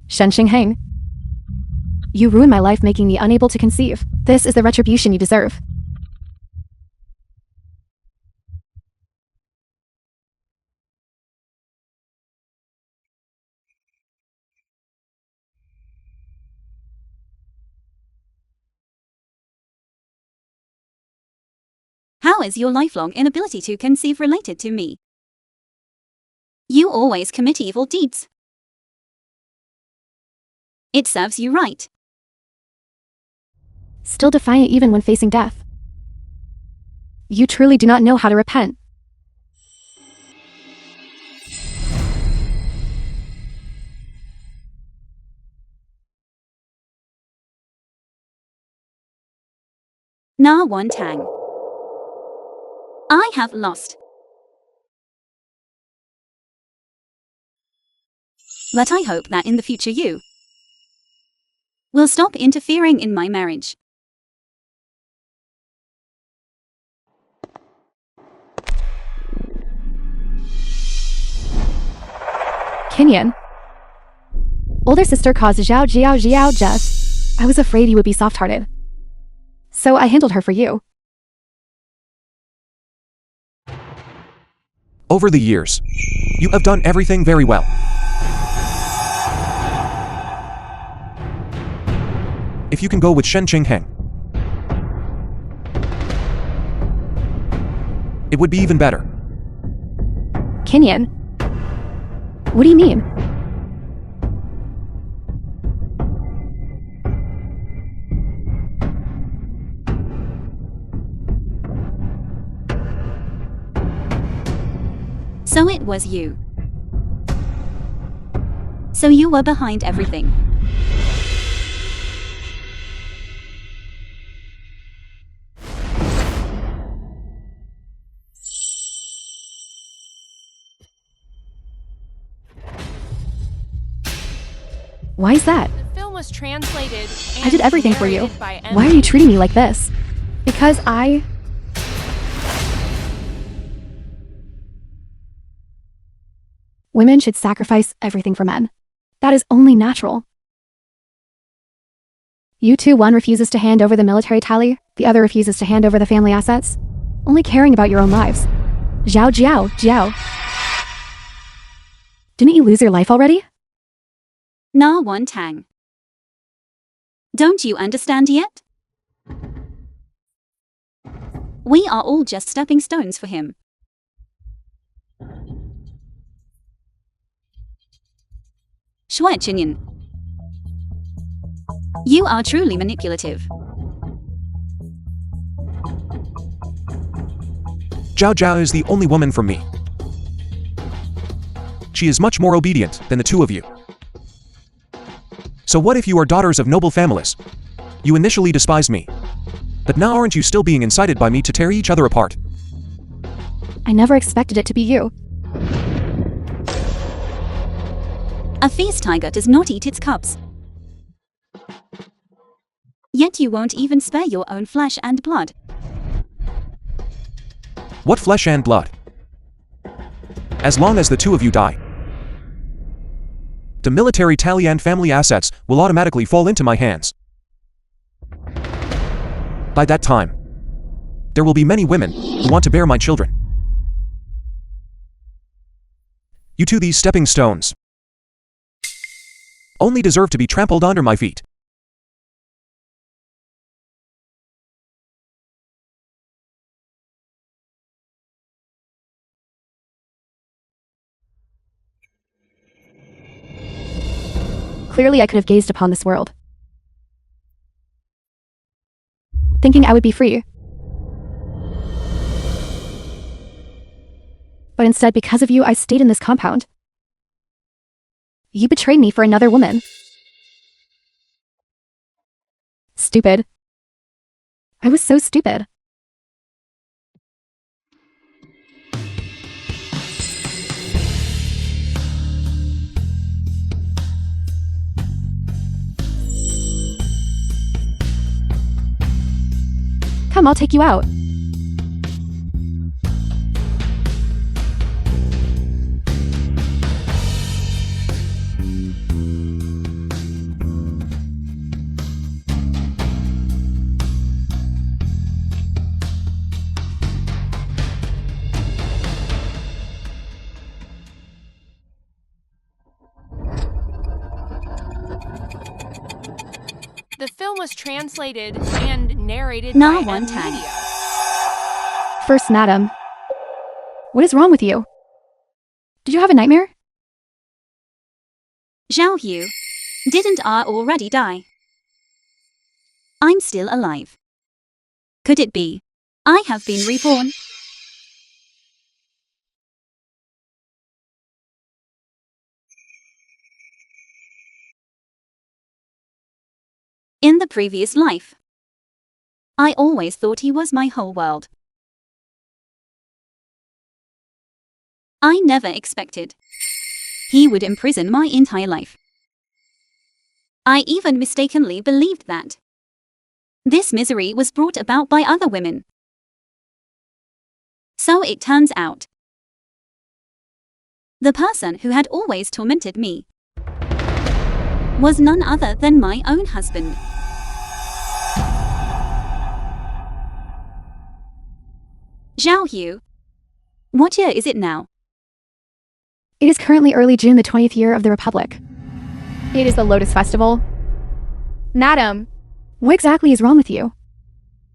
Shen Xingheng. You ruined my life, making me unable to conceive. This is the retribution you deserve. How is your lifelong inability to conceive related to me? You always commit evil deeds. It serves you right. Still defiant even when facing death. You truly do not know how to repent. Na Wan Tang. I have lost. But I hope that in the future you will stop interfering in my marriage. Kinyan. Older sister caused Zhao death. I was afraid you would be soft-hearted. So I handled her for you. Over the years, you have done everything very well. If you can go with Shen Xingheng, it would be even better. Kinyan. What do you mean? So it was you. So you were behind everything. Why is that? The film was translated and I did everything for you. narrated by Why are you treating me like this? Because I... Women should sacrifice everything for men. That is only natural. You two, one refuses to hand over the military tally, the other refuses to hand over the family assets, only caring about your own lives. Jiao. Didn't you lose your life already? Na Wan Tang. Don't you understand yet? We are all just stepping stones for him. Shui Chinyan. You are truly manipulative. Zhao is the only woman for me. She is much more obedient than the two of you. So what if you are daughters of noble families? You initially despised me. But now aren't you still being incited by me to tear each other apart? I never expected it to be you. A fierce tiger does not eat its cubs. Yet you won't even spare your own flesh and blood. What flesh and blood? As long as the two of you die, the military tally and family assets will automatically fall into my hands. By that time, there will be many women who want to bear my children. You two, these stepping stones, only deserve to be trampled under my feet. Clearly I could have gazed upon this world, thinking I would be free. But instead, because of you, I stayed in this compound. You betrayed me for another woman. Stupid. I was so stupid. Come, I'll take you out. was translated and narrated Na by One M Tang. Media. First, madam. What is wrong with you? Did you have a nightmare? Zhao Hu, didn't I already die? I'm still alive. Could it be I have been reborn? In the previous life, I always thought he was my whole world. I never expected he would imprison my entire life. I even mistakenly believed that this misery was brought about by other women. So it turns out, the person who had always tormented me was none other than my own husband. Zhao Hu, what year is it now? It is currently early June, the 20th year of the Republic. It is the Lotus Festival. Madam, what exactly is wrong with you?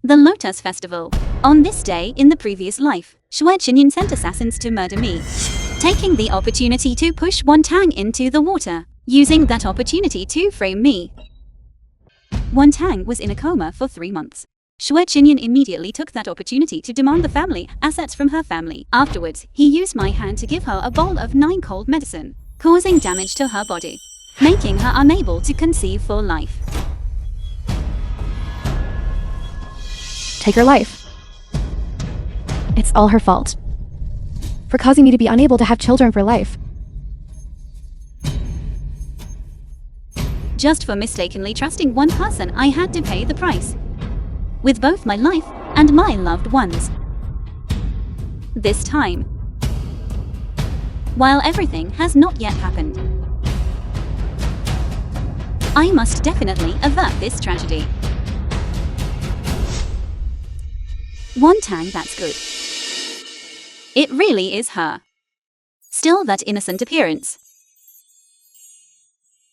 The Lotus Festival. On this day in the previous life, Shui Qinyan sent assassins to murder me, taking the opportunity to push Wan Tang into the water, using that opportunity to frame me. Wan Tang was in a coma for 3 months. Shui Qinyan immediately took that opportunity to demand the family assets from her family. Afterwards, he used my hand to give her a bowl of 9 cold medicine, causing damage to her body, making her unable to conceive for life. Take her life. It's all her fault. For causing me to be unable to have children for life. Just for mistakenly trusting one person, I had to pay the price, with both my life and my loved ones. This time, while everything has not yet happened, I must definitely avert this tragedy. Wan Tang, that's good. It really is her. Still that innocent appearance.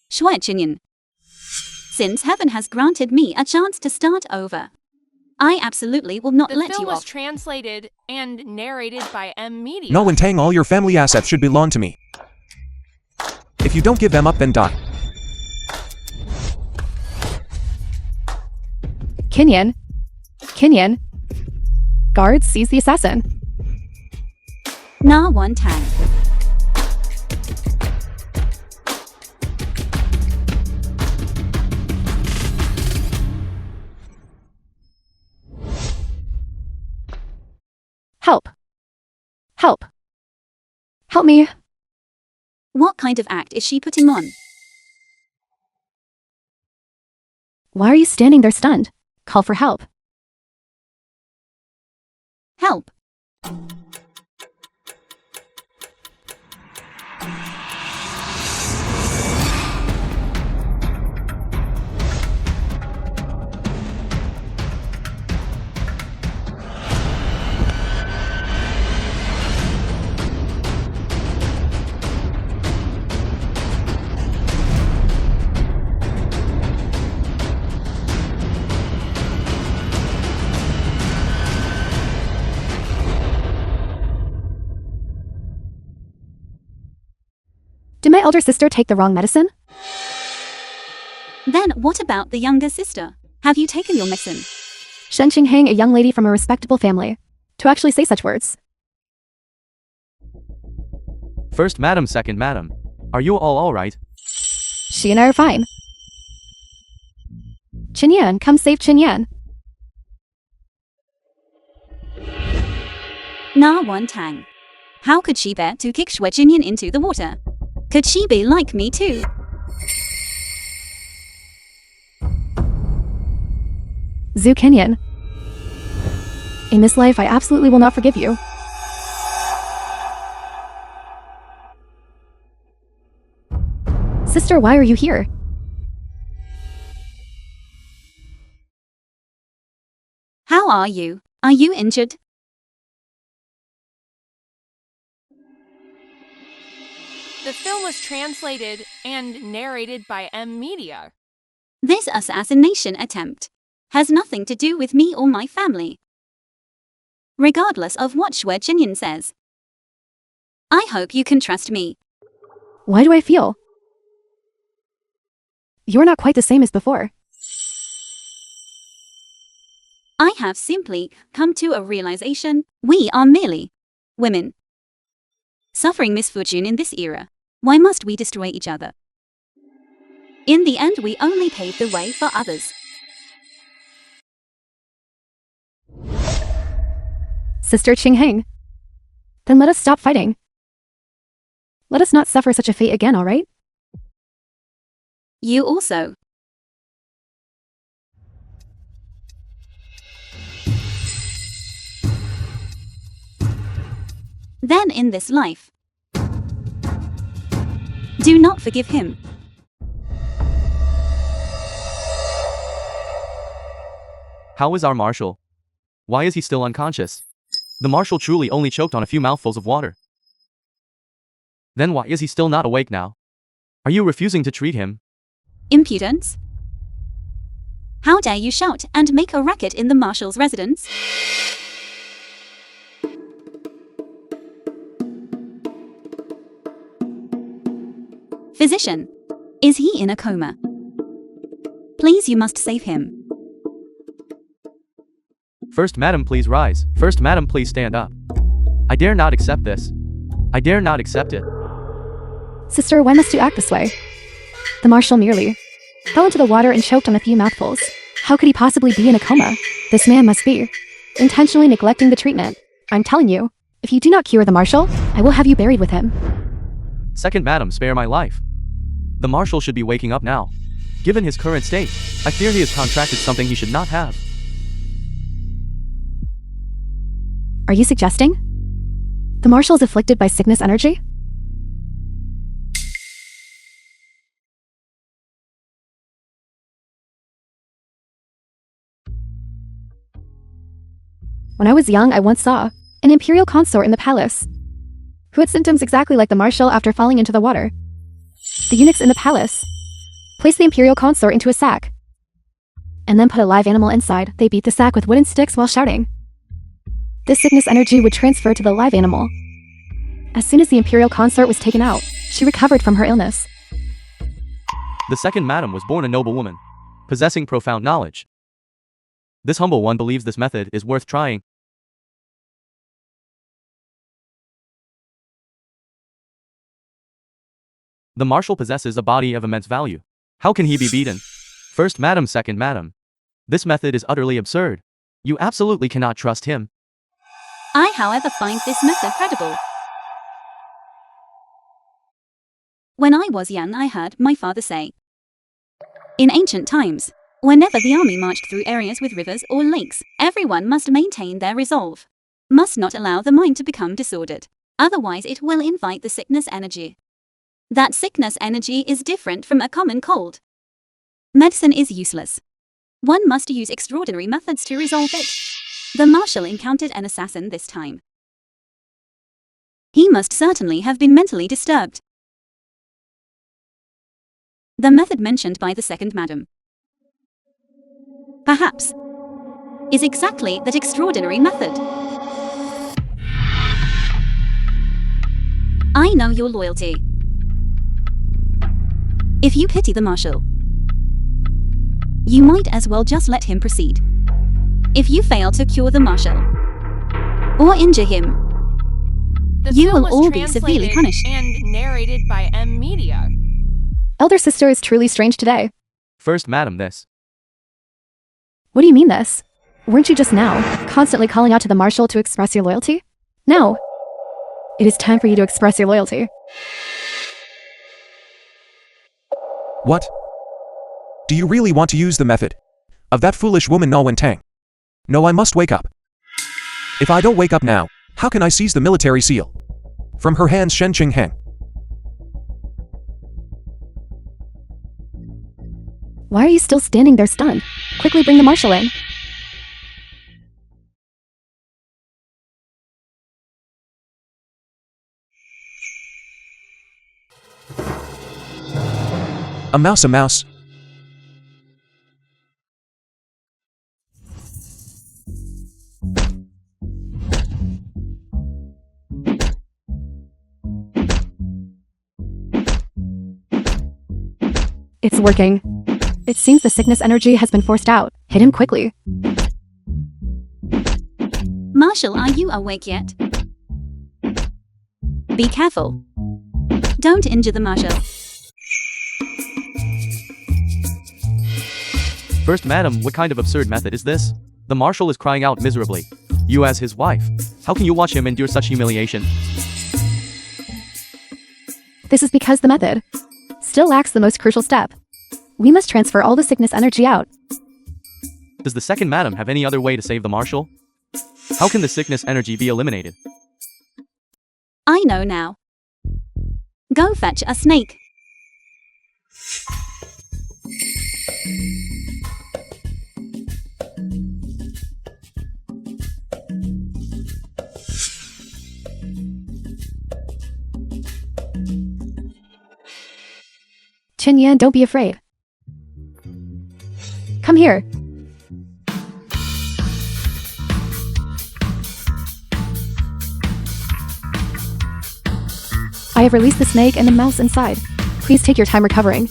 Shui Qinyan, since heaven has granted me a chance to start over, I absolutely will not The let film you was off. translated and narrated by M Media. No, Wen Tang, all your family assets should belong to me. If you don't give them up, then die. Kinyan. Kinyan. Guards, seize the assassin. Na Wan Tang. Help. Help. Help me. What kind of act is she putting on? Why are you standing there stunned? Call for help. Help. Did my elder sister take the wrong medicine? Then what about the younger sister? Have you taken your medicine? Shen Qinghang, a young lady from a respectable family, to actually say such words. First madam, second madam. Are you all right? She and I are fine. Qinyan, come save Qinyan. Na Wan Tang. How could she bear to kick Shui Qinyan into the water? Could she be like me too? Zhu Qinyan. In this life, I absolutely will not forgive you. Sister, why are you here? How are you? Are you injured? The film was translated and narrated by M Media. This assassination attempt has nothing to do with me or my family. Regardless of what Shue Chinyan says. I hope you can trust me. Why do I feel? You're not quite the same as before. I have simply come to a realization: we are merely women suffering misfortune in this era. Why must we destroy each other? In the end, we only pave the way for others. Sister Qingheng. Then let us stop fighting. Let us not suffer such a fate again, all right? You also. Then in this life, do not forgive him. How is our marshal? Why is he still unconscious? The marshal truly only choked on a few mouthfuls of water. Then why is he still not awake now? Are you refusing to treat him? Impudence? How dare you shout and make a racket in the marshal's residence? Physician, is he in a coma? Please, you must save him. First Madam, please rise. First Madam, please stand up. I dare not accept this. I dare not accept it. Sister, why must you act this way? The marshal merely fell into the water and choked on a few mouthfuls. How could he possibly be in a coma? This man must be intentionally neglecting the treatment. I'm telling you, if you do not cure the marshal, I will have you buried with him. Second Madam, spare my life. The marshal should be waking up now. Given his current state, I fear he has contracted something he should not have. Are you suggesting the marshal is afflicted by sickness energy? When I was young, I once saw an imperial consort in the palace who had symptoms exactly like the marshal after falling into the water. The eunuchs in the palace placed the imperial consort into a sack and then put a live animal inside. They beat the sack with wooden sticks while shouting. This sickness energy would transfer to the live animal. As soon as the imperial consort was taken out, she recovered from her illness. The second Madam was born a noble woman, possessing profound knowledge. This humble one believes this method is worth trying. The marshal possesses a body of immense value. How can he be beaten? First Madam, second Madam. This method is utterly absurd. You absolutely cannot trust him. I, however, find this method credible. When I was young, I heard my father say, in ancient times, whenever the army marched through areas with rivers or lakes, everyone must maintain their resolve. Must not allow the mind to become disordered. Otherwise it will invite the sickness energy. That sickness energy is different from a common cold. Medicine is useless. One must use extraordinary methods to resolve it. The marshal encountered an assassin this time. He must certainly have been mentally disturbed. The method mentioned by the second Madam, perhaps, is exactly that extraordinary method. I know your loyalty. If you pity the marshal, you might as well just let him proceed. If you fail to cure the marshal or injure him, The you film will was all be severely translated punished. and narrated by Media. Elder sister is truly strange today. First Madam, this. What do you mean this? Weren't you just now constantly calling out to the marshal to express your loyalty? Now, it is time for you to express your loyalty. What? Do you really want to use the method of that foolish woman Na Wentang? No, I must wake up. If I don't wake up now, how can I seize the military seal from her hands, Shen Qingheng? Why are you still standing there stunned? Quickly bring the marshal in. A mouse, a mouse. It's working. It seems the sickness energy has been forced out. Hit him quickly. Marshall, are you awake yet? Be careful. Don't injure the Marshal. First Madam, what kind of absurd method is this? The Marshal is crying out miserably. You as his wife. How can you watch him endure such humiliation? This is because the method still lacks the most crucial step. We must transfer all the sickness energy out. Does the second Madam have any other way to save the Marshal? How can the sickness energy be eliminated? I know now. Go fetch a snake. Chin Yan, don't be afraid. Come here. I have released the snake and the mouse inside. Please take your time recovering.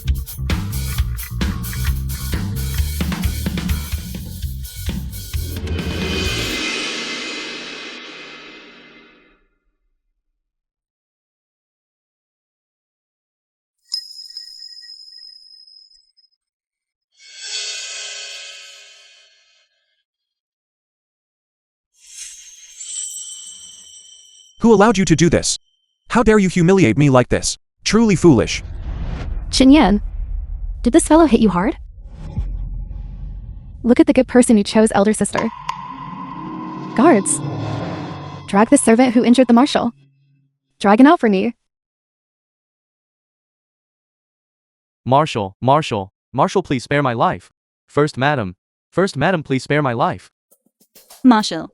Who allowed you to do this? How dare you humiliate me like this? Truly foolish. Chin Yan, did this fellow hit you hard? Look at the good person you chose, elder sister. Guards, drag the servant who injured the Marshal. Drag him out for me. Marshal, please spare my life. First Madam, please spare my life. Marshall.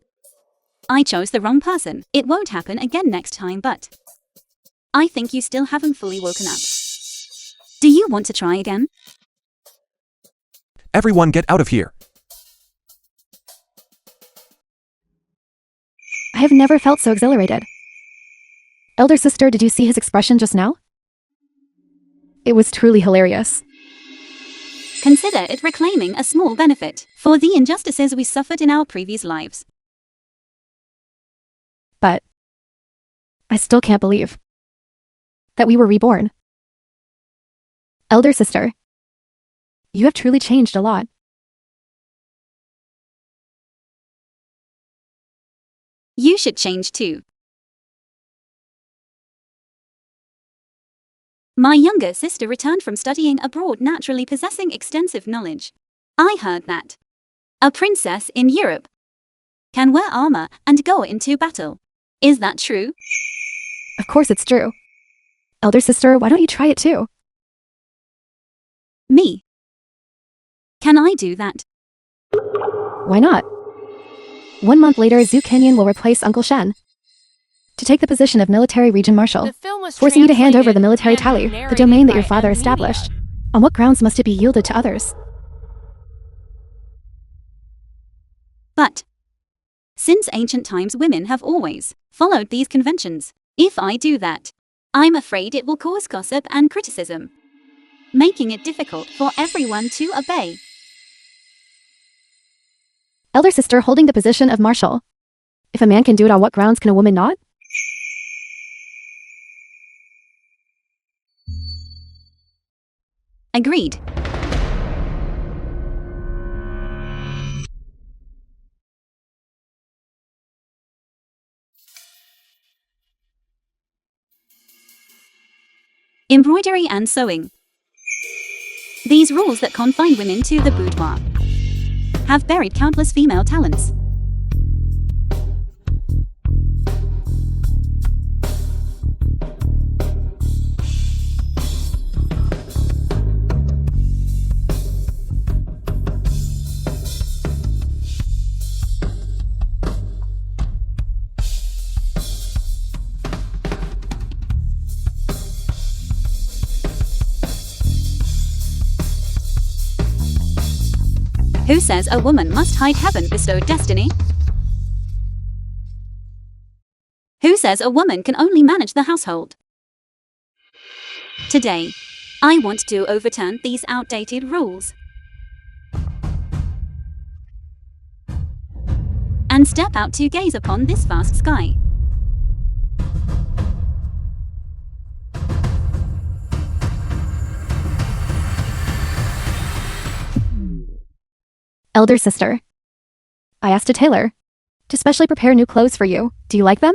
I chose the wrong person. It won't happen again next time, but I think you still haven't fully woken up. Do you want to try again? Everyone get out of here. I have never felt so exhilarated. Elder sister, did you see his expression just now? It was truly hilarious. Consider it reclaiming a small benefit for the injustices we suffered in our previous lives. But I still can't believe that we were reborn. Elder sister, you have truly changed a lot. You should change too. My younger sister returned from studying abroad, naturally possessing extensive knowledge. I heard that a princess in Europe can wear armor and go into battle. Is that true? Of course it's true. Elder sister, why don't you try it too? Me? Can I do that? Why not? 1 month later, Zhu Kenyan will replace Uncle Shen to take the position of military region marshal, The film was forcing you to hand over the translated military and tally, the narrated domain that by your father M. Media. established. On what grounds must it be yielded to others? But since ancient times, women have always followed these conventions. If I do that, I'm afraid it will cause gossip and criticism, making it difficult for everyone to obey. Elder sister holding the position of marshal. If a man can do it, on what grounds can a woman not? Agreed. Embroidery and sewing. These rules that confine women to the boudoir have buried countless female talents. Who says a woman must hide heaven-bestowed destiny? Who says a woman can only manage the household? Today, I want to overturn these outdated rules and step out to gaze upon this vast sky. Elder sister. I asked a tailor to specially prepare new clothes for you. Do you like them?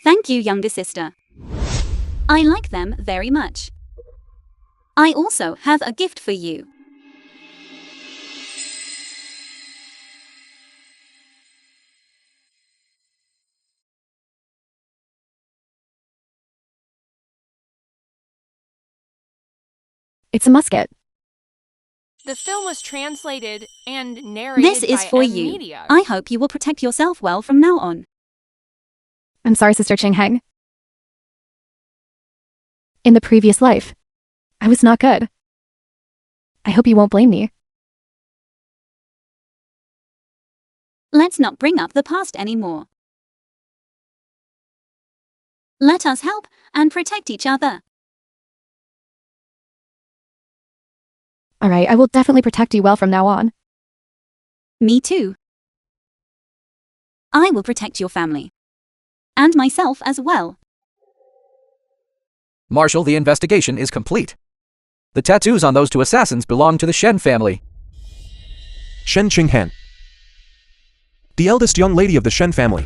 Thank you, younger sister. I like them very much. I also have a gift for you. It's a musket. The film was translated and narrated This is by for M you. Media. I hope you will protect yourself well from now on. I'm sorry, Sister Qingheng. In the previous life, I was not good. I hope you won't blame me. Let's not bring up the past anymore. Let us help and protect each other. All right, I will definitely protect you well from now on. Me too. I will protect your family. And myself as well. Marshal, the investigation is complete. The tattoos on those two assassins belong to the Shen family. Shen Qinghan. The eldest young lady of the Shen family.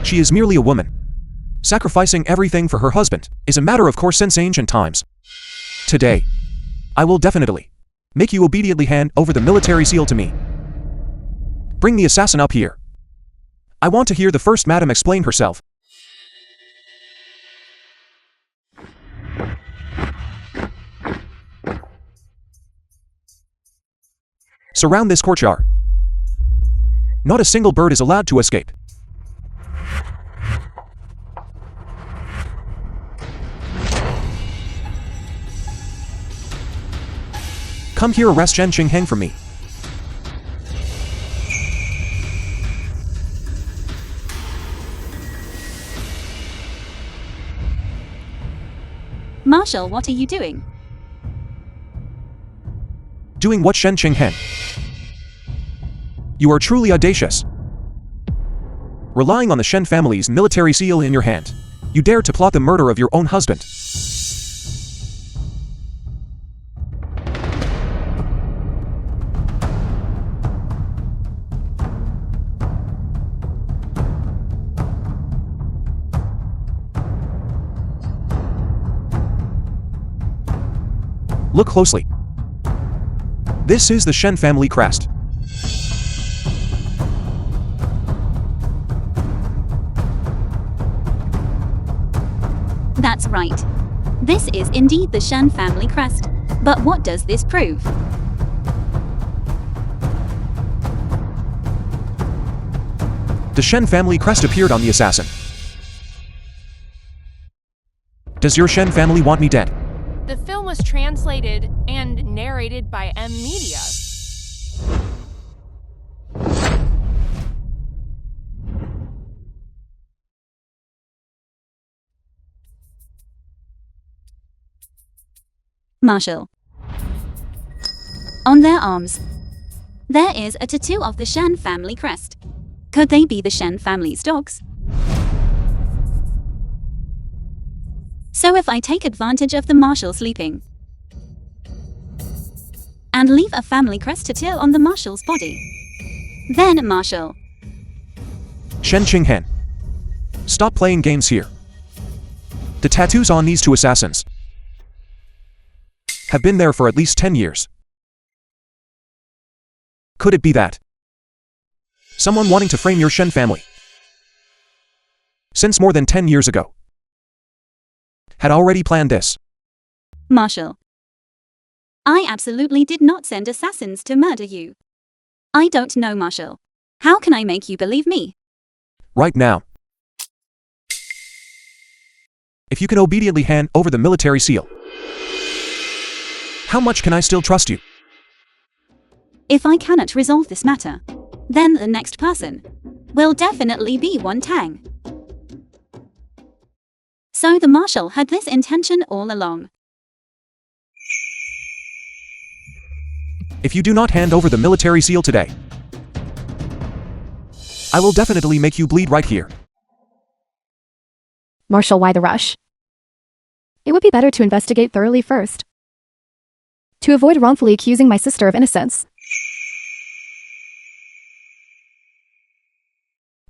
She is merely a woman. Sacrificing everything for her husband is a matter of course since ancient times. Today, I will definitely make you obediently hand over the military seal to me. Bring the assassin up here. I want to hear the first madam explain herself. Surround this courtyard. Not a single bird is allowed to escape. Come here, arrest Shen Qingheng for me. Marshal, what are you doing? Doing what, Shen Qingheng? You are truly audacious. Relying on the Shen family's military seal in your hand, you dare to plot the murder of your own husband. Look closely. This is the Shen family crest. That's right. This is indeed the Shen family crest. But what does this prove? The Shen family crest appeared on the assassin. Does your Shen family want me dead? The film was translated and narrated by M Media. Marshal. On their arms, there is a tattoo of the Shen family crest. Could they be the Shen family's dogs? So if I take advantage of the Marshal sleeping and leave a family crest tattoo on the Marshal's body, then Marshal. Shen Qingheng. Stop playing games here. The tattoos on these two assassins have been there for at least 10 years. Could it be that someone wanting to frame your Shen family since more than 10 years ago had already planned this? Marshal. I absolutely did not send assassins to murder you. I don't know, Marshal. How can I make you believe me? Right now. If you can obediently hand over the military seal, how much can I still trust you? If I cannot resolve this matter, then the next person will definitely be one tang. So the marshal had this intention all along. If you do not hand over the military seal today, I will definitely make you bleed right here. Marshal, why the rush? It would be better to investigate thoroughly first. To avoid wrongfully accusing my sister of innocence.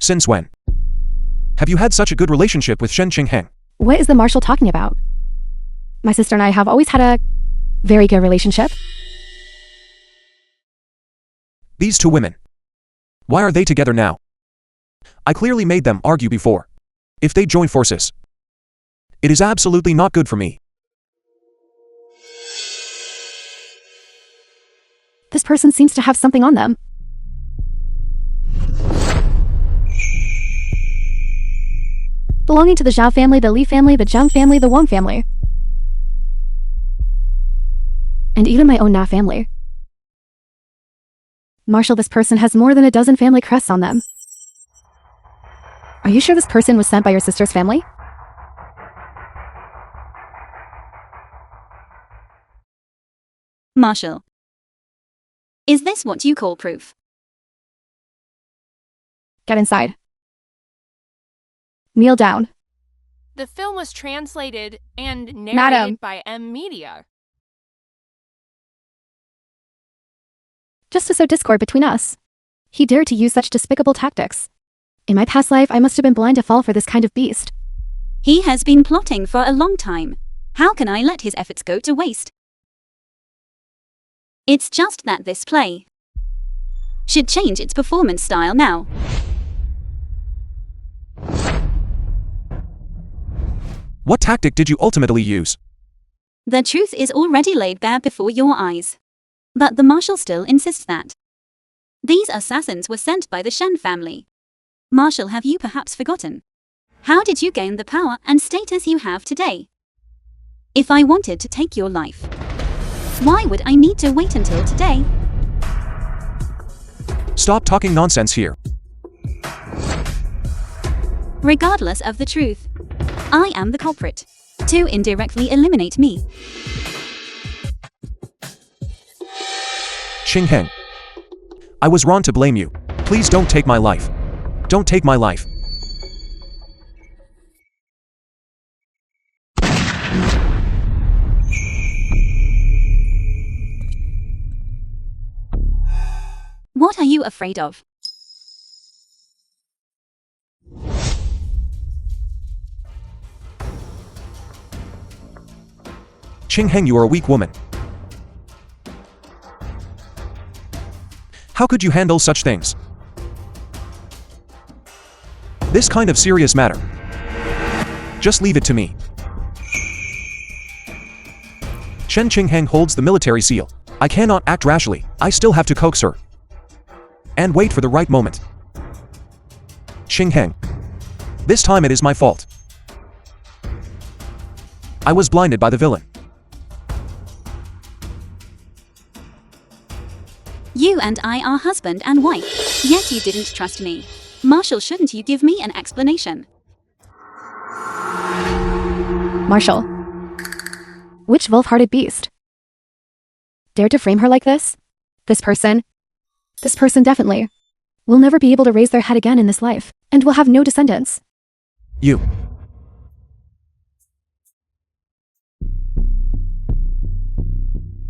Since when have you had such a good relationship with Shen Qingheng? What is the marshal talking about? My sister and I have always had a very good relationship. These two women, why are they together now? I clearly made them argue before. If they join forces, it is absolutely not good for me. This person seems to have something on them. Belonging to the Zhao family, the Li family, the Zhang family, the Wang family. And even my own Na family. Marshal, this person has more than a dozen family crests on them. Are you sure this person was sent by your sister's family? Marshal, is this what you call proof? Get inside. Kneel down. The film was translated and narrated Madam. by Media. Just to sow discord between us. He dared to use such despicable tactics. In my past life, I must have been blind to fall for this kind of beast. He has been plotting for a long time. How can I let his efforts go to waste? It's just that this play should change its performance style now. What tactic did you ultimately use? The truth is already laid bare before your eyes. But the marshal still insists that these assassins were sent by the Shen family. Marshal, have you perhaps forgotten? How did you gain the power and status you have today? If I wanted to take your life, why would I need to wait until today? Stop talking nonsense here. Regardless of the truth, I am the culprit. To indirectly eliminate me. Qingheng, I was wrong to blame you. Please don't take my life. Don't take my life. What are you afraid of? Qingheng, you are a weak woman. How could you handle such things? This kind of serious matter. Just leave it to me. Shen Qingheng holds the military seal. I cannot act rashly. I still have to coax her. And wait for the right moment. Qingheng, this time it is my fault. I was blinded by the villain. You and I are husband and wife, yet you didn't trust me. Marshal, shouldn't you give me an explanation? Marshal. Which wolf-hearted beast? Dare to frame her like this? This person definitely will never be able to raise their head again in this life, and will have no descendants. You.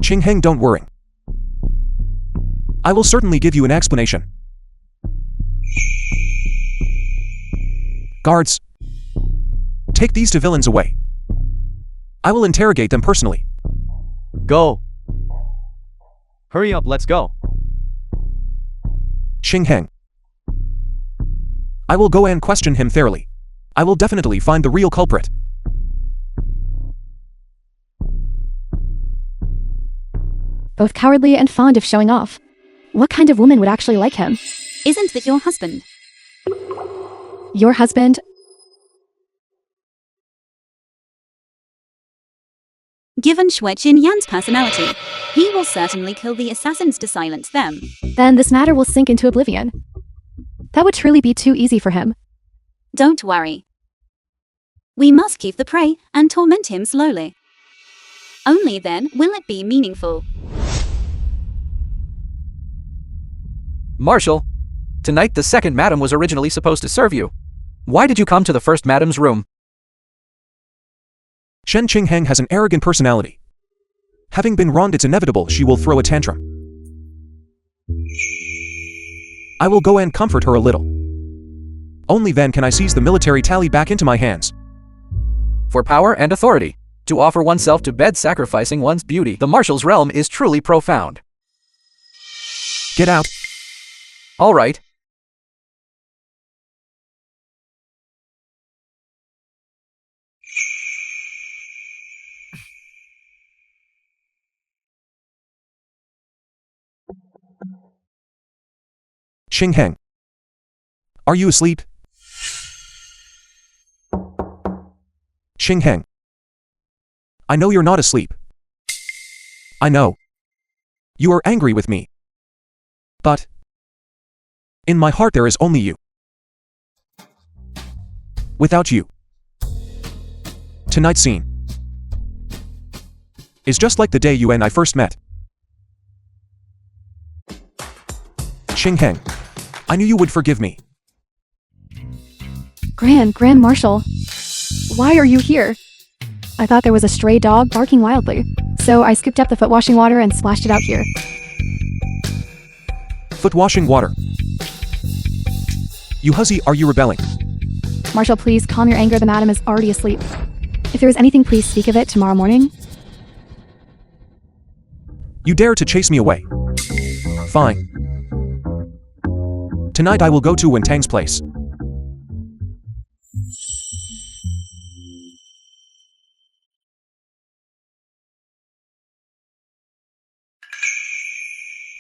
Qingheng, don't worry. I will certainly give you an explanation. Guards, take these two villains away. I will interrogate them personally. Go. Hurry up, let's go. Qingheng, I will go and question him thoroughly. I will definitely find the real culprit. Both cowardly and fond of showing off. What kind of woman would actually like him? Isn't that your husband? Your husband? Given Shui Qinyan's personality, he will certainly kill the assassins to silence them. Then this matter will sink into oblivion. That would truly be too easy for him. Don't worry. We must keep the prey and torment him slowly. Only then will it be meaningful. Marshal, tonight the second madam was originally supposed to serve you. Why did you come to the first madam's room? Shen Qingheng has an arrogant personality. Having been wronged, it's inevitable she will throw a tantrum. I will go and comfort her a little. Only then can I seize the military tally back into my hands. For power and authority, to offer oneself to bed sacrificing one's beauty, the Marshal's realm is truly profound. Get out. All right. Qingheng. Are you asleep? Qingheng. I know you're not asleep. I know. You are angry with me. But in my heart there is only you. Without you, tonight's scene is just like the day you and I first met. Qingheng, I knew you would forgive me. Grand Marshal. Why are you here? I thought there was a stray dog barking wildly, so I scooped up the foot washing water and splashed it out here. Foot washing water. You hussy, are you rebelling? Marshal, please calm your anger. The madam is already asleep. If there is anything, please speak of it tomorrow morning. You dare to chase me away? Fine. Tonight I will go to Wentang's place.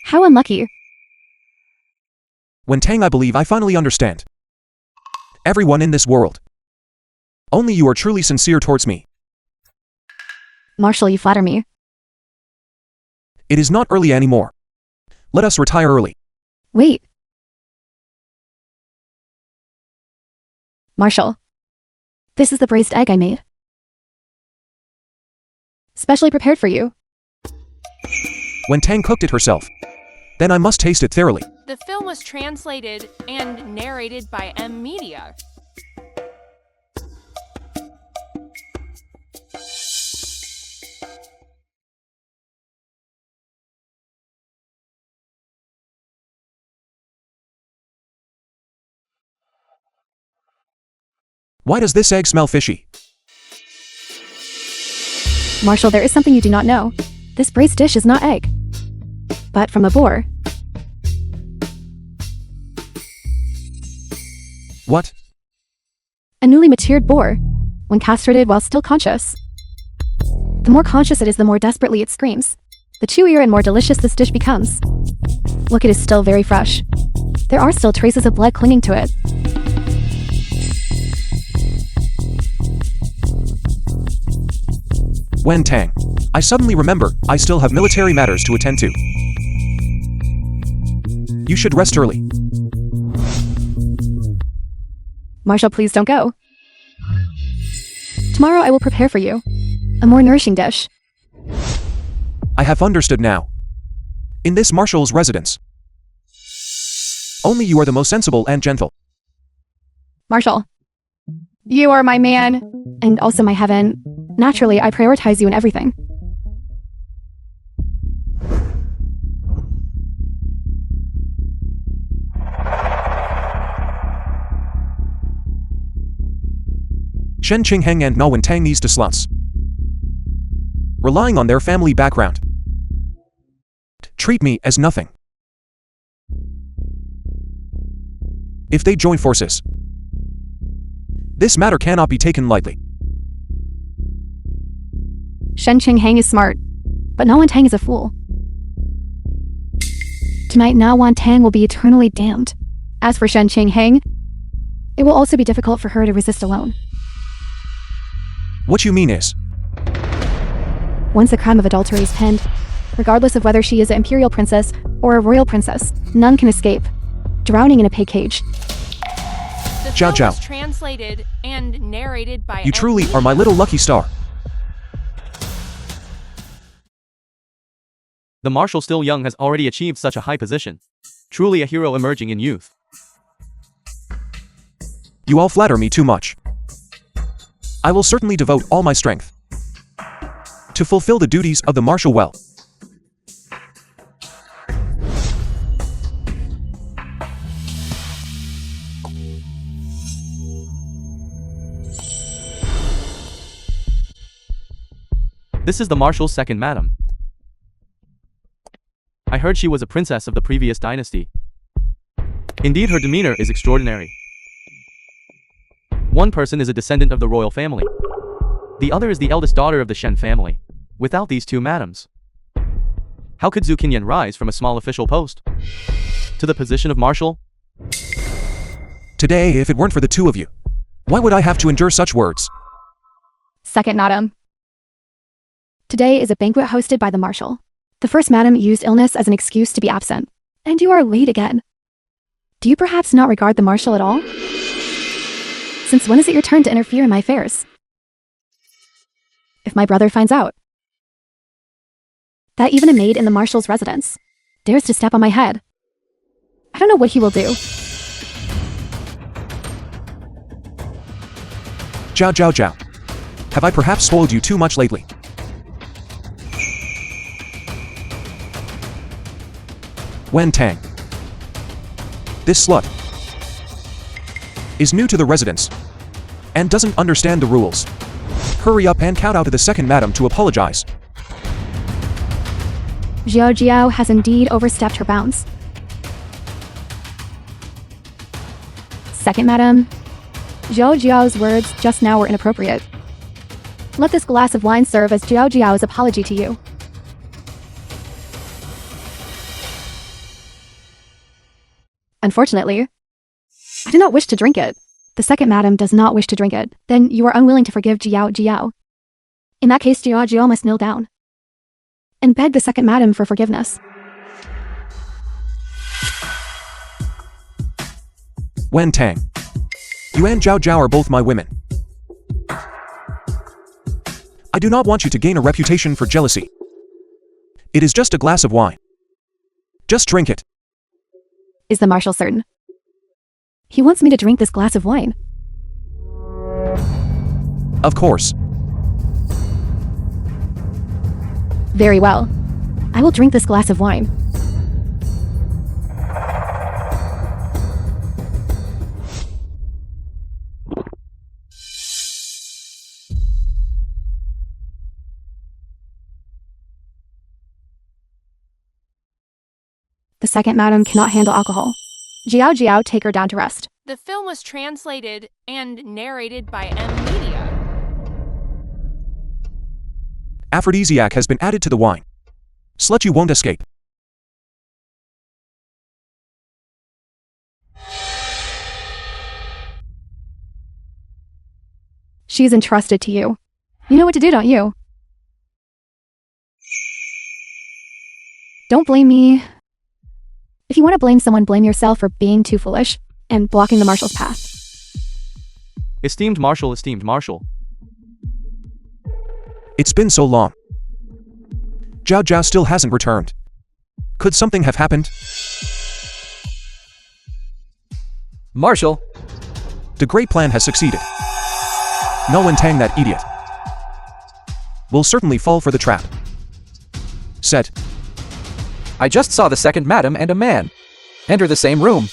How unlucky. Wentang, I believe I finally understand. Everyone in this world. Only you are truly sincere towards me. Marshal, you flatter me. It is not early anymore. Let us retire early. Wait. Marshal. This is the braised egg I made. Specially prepared for you. Wentang cooked it herself. Then I must taste it thoroughly. The film was translated and narrated by M Media. Why does this egg smell fishy? Marshal, there is something you do not know. This braised dish is not egg, but from a boar. What? A newly matured boar, when castrated while still conscious. The more conscious it is, the more desperately it screams. The chewier and more delicious this dish becomes. Look, it is still very fresh. There are still traces of blood clinging to it. Wentang. I suddenly remember, I still have military matters to attend to. You should rest early. Marshal, please don't go. Tomorrow I will prepare for you a more nourishing dish. I have understood now. In this Marshal's residence, only you are the most sensible and gentle. Marshal, you are my man, and also my heaven. Naturally, I prioritize you in everything. Shen Qingheng and Na Wentang, these two sluts, relying on their family background, treat me as nothing. If they join forces, this matter cannot be taken lightly. Shen Qingheng is smart, but Na Wentang is a fool. Tonight, Na Wentang will be eternally damned. As for Shen Qingheng, it will also be difficult for her to resist alone. What you mean is, Once the crime of adultery is penned, regardless of whether she is an imperial princess or a royal princess, none can escape. drowning in a pig cage. The Zhao film Zhao. was translated and narrated by You truly are my little lucky star. The marshal still young has already achieved such a high position. Truly a hero emerging in youth. You all flatter me too much. I will certainly devote all my strength to fulfill the duties of the marshal well. This is the marshal's second madam. I heard she was a princess of the previous dynasty. Indeed, her demeanor is extraordinary. One person is a descendant of the royal family. The other is the eldest daughter of the Shen family. Without these two madams, how could Zhu Qinyan rise from a small official post to the position of marshal? Today, if it weren't for the two of you, why would I have to endure such words? Second madam. Today is a banquet hosted by the marshal. The first madam used illness as an excuse to be absent. And you are late again. Do you perhaps not regard the marshal at all? Since when is it your turn to interfere in my affairs? If my brother finds out that even a maid in the marshal's residence dares to step on my head, I don't know what he will do. Zhao Zhao Zhao. Have I perhaps spoiled you too much lately? Wen Tang. This slut is new to the residence and doesn't understand the rules. Hurry up and count out to the second madam to apologize. Zhao Jiao has indeed overstepped her bounds. Second madam, Zhao Jiao's words just now were inappropriate. Let this glass of wine serve as Zhao Jiao's apology to you. Unfortunately, I do not wish to drink it. The second madam does not wish to drink it. Then you are unwilling to forgive Jiao Jiao. In that case, Jiao Jiao must kneel down and beg the second madam for forgiveness. Wen Tang. You and Zhao Zhao are both my women. I do not want you to gain a reputation for jealousy. It is just a glass of wine. Just drink it. Is the marshal certain? He wants me to drink this glass of wine. Of course. Very well. I will drink this glass of wine. The second madam cannot handle alcohol. Jiao Jiao, take her down to rest. The film was translated and narrated by Media. Aphrodisiac has been added to the wine. Slut, you won't escape. She is entrusted to you. You know what to do, don't you? Don't blame me. If you want to blame someone, blame yourself for being too foolish and blocking the marshal's path. Esteemed marshal, It's been so long. Zhao Zhao still hasn't returned. Could something have happened? Marshal, The great plan has succeeded. No one Tang, that idiot, will certainly fall for the trap. Set. I just saw the second madam and a man enter the same room.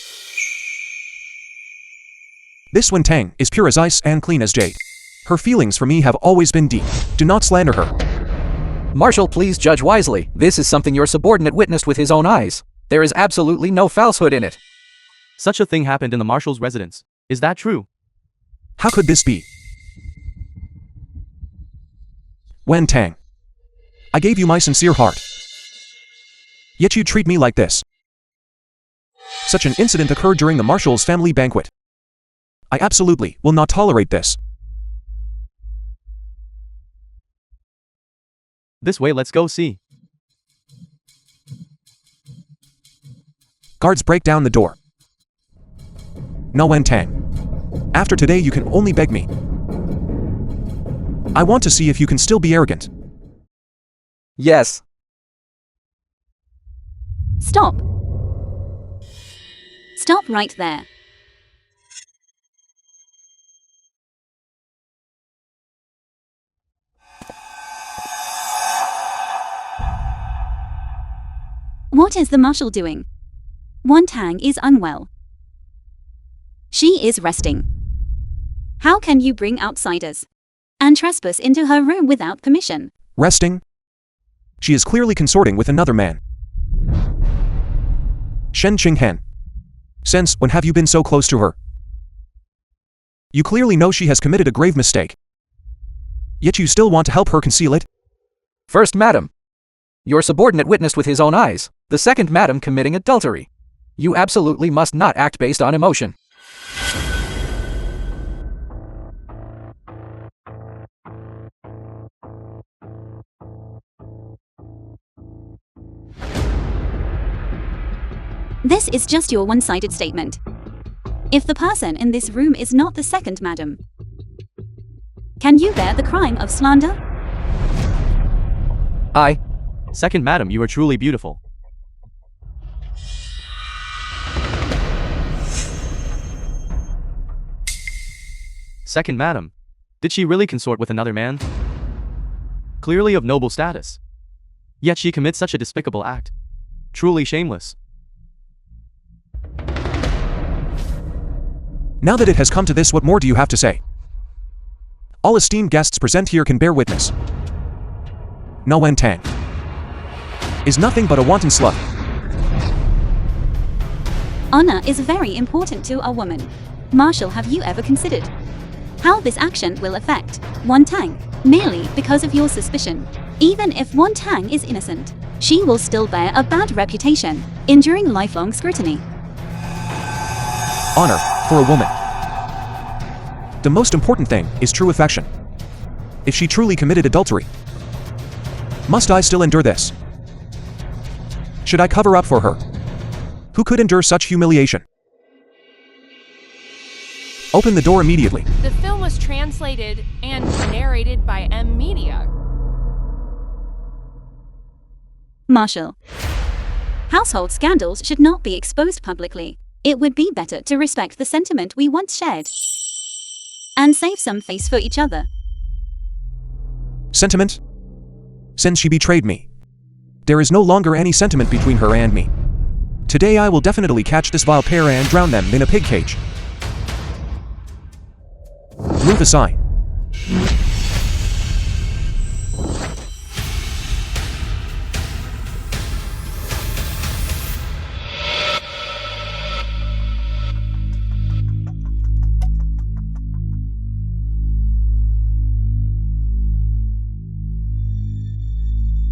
This Wen Tang is pure as ice and clean as jade. Her feelings for me have always been deep. Do not slander her. Marshal, please judge wisely. This is something your subordinate witnessed with his own eyes. There is absolutely no falsehood in it. Such a thing happened in the marshal's residence. Is that true? How could this be? Wen Tang, I gave you my sincere heart. Yet you treat me like this. Such an incident occurred during the marshal's family banquet. I absolutely will not tolerate this. This way, let's go see. Guards, break down the door. No Wen Tang. After today you can only beg me. I want to see if you can still be arrogant. Yes. Stop. Stop right there. What is the marshal doing? Wen Tang is unwell. She is resting. How can you bring outsiders and trespass into her room without permission? Resting? She is clearly consorting with another man. Shen Qinghen. Since when have you been so close to her? You clearly know she has committed a grave mistake. Yet you still want to help her conceal it? First Madam. Your subordinate witnessed with his own eyes, the second Madam committing adultery. You absolutely must not act based on emotion. This is just your one-sided statement. If the person in this room is not the second Madam, can you bear the crime of slander? Second Madam, you are truly beautiful. Second Madam, did she really consort with another man? Clearly of noble status. Yet she commits such a despicable act. Truly shameless. Now that it has come to this, what more do you have to say? All esteemed guests present here can bear witness. No Wen Tang is nothing but a wanton slut. Honor is very important to a woman. Marshal, have you ever considered how this action will affect Wen Tang? Merely because of your suspicion. Even if Wen Tang is innocent, she will still bear a bad reputation, enduring lifelong scrutiny. Honor for a woman. The most important thing is true affection. If she truly committed adultery, must I still endure this? Should I cover up for her? Who could endure such humiliation? Open the door immediately. The film was translated and narrated by Media. Marshal, household scandals should not be exposed publicly. It would be better to respect the sentiment we once shared and save some face for each other. Sentiment? Since she betrayed me, there is no longer any sentiment between her and me. Today I will definitely catch this vile pair and drown them in a pig cage. Move aside.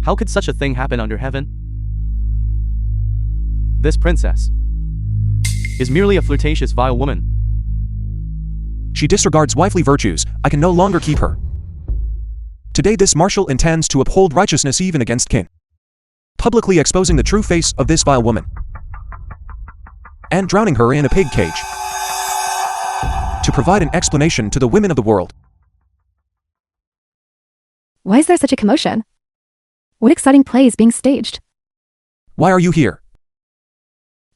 How could such a thing happen under heaven? This princess is merely a flirtatious, vile woman. She disregards wifely virtues. I can no longer keep her. Today this marshal intends to uphold righteousness even against kin, publicly exposing the true face of this vile woman and drowning her in a pig cage to provide an explanation to the women of the world. Why is there such a commotion? What exciting play is being staged? Why are you here?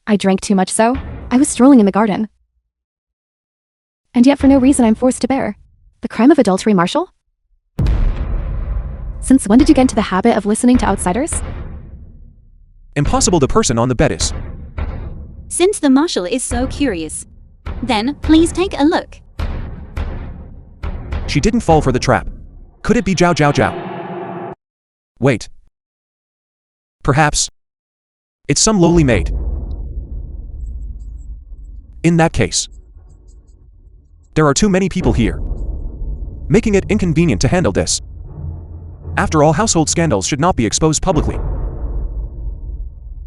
I drank too much, so I was strolling in the garden. And yet for no reason I'm forced to bear the crime of adultery, Marshal? Since when did you get into the habit of listening to outsiders? Impossible. The person on the bed is. Since the Marshal is so curious, then please take a look. She didn't fall for the trap. Could it be Zhao Zhao Zhao? Wait. Perhaps it's some lowly maid. In that case, there are too many people here, making it inconvenient to handle this. After all, household scandals should not be exposed publicly.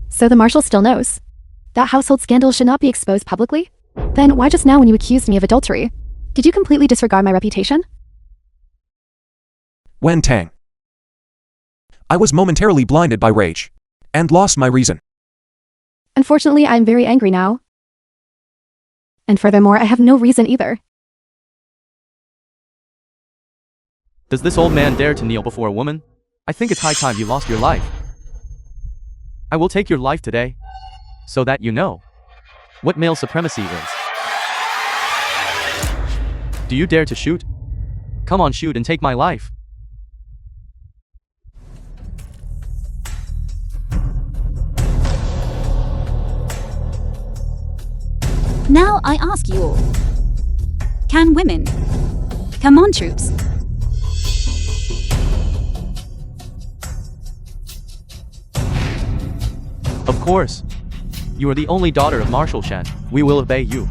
So the Marshal still knows that household scandals should not be exposed publicly? Then why just now when you accused me of adultery? Did you completely disregard my reputation? Wen Tang. I was momentarily blinded by rage and lost my reason. Unfortunately, I'm very angry now. And furthermore, I have no reason either. Does this old man dare to kneel before a woman? I think it's high time you lost your life. I will take your life today, so that you know what male supremacy is. Do you dare to shoot? Come on, shoot and take my life. Now I ask you all. Can women? Come on, troops. Of course. You are the only daughter of Marshal Shen. We will obey you.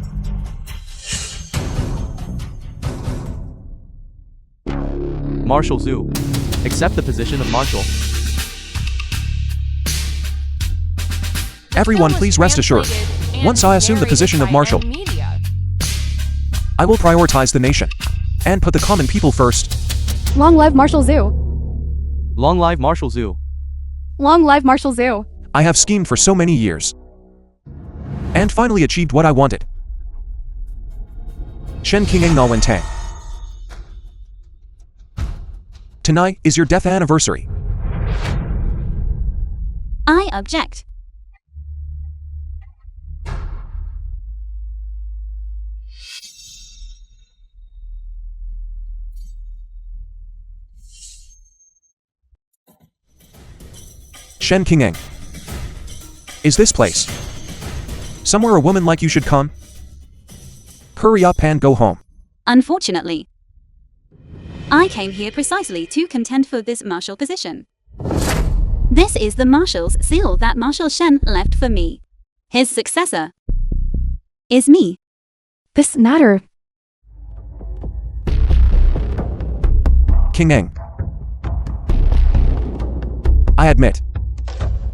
Marshal Zhu, accept the position of Marshal. Everyone please rest assured. Once I assume the position of Marshal, I will prioritize the nation and put the common people first. Long live Marshal Zhu. Long live Marshal Zhu. Long live Marshal Zhu. I have schemed for so many years and finally achieved what I wanted. Shen Qingeng Na Wen Tang. Tonight is your death anniversary. I object. Shen Qingeng. Is this place somewhere a woman like you should come? Hurry up and go home. Unfortunately, I came here precisely to contend for this marshal position. This is the marshal's seal that Marshal Shen left for me. His successor is me. This matter. Qingeng. I admit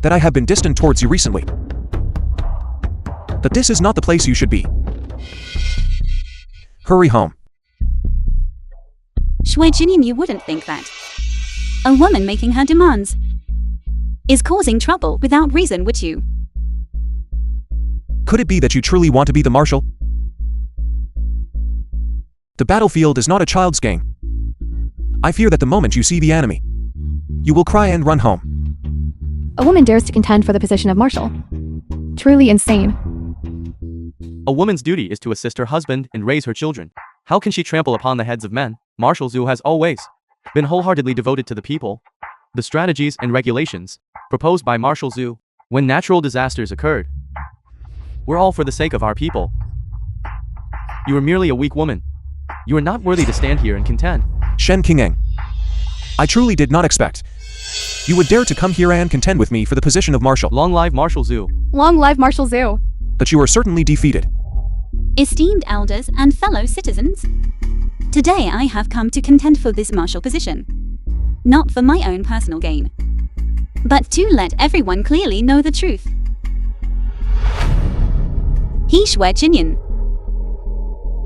that I have been distant towards you recently. But this is not the place you should be. Hurry home. Shui Jinian, you wouldn't think that. A woman making her demands is causing trouble without reason, would you? Could it be that you truly want to be the marshal? The battlefield is not a child's game. I fear that the moment you see the enemy, you will cry and run home. A woman dares to contend for the position of marshal. Truly insane. A woman's duty is to assist her husband and raise her children. How can she trample upon the heads of men? Marshal Zhu has always been wholeheartedly devoted to the people. The strategies and regulations proposed by Marshal Zhu when natural disasters occurred were all for the sake of our people. You are merely a weak woman. You are not worthy to stand here and contend. Shen Qingeng. I truly did not expect you would dare to come here and contend with me for the position of marshal. Long live Marshal Zhu. Long live Marshal Zhu. But you are certainly defeated. Esteemed elders and fellow citizens, today I have come to contend for this marshal position. Not for my own personal gain, but to let everyone clearly know the truth. He Shui Jinian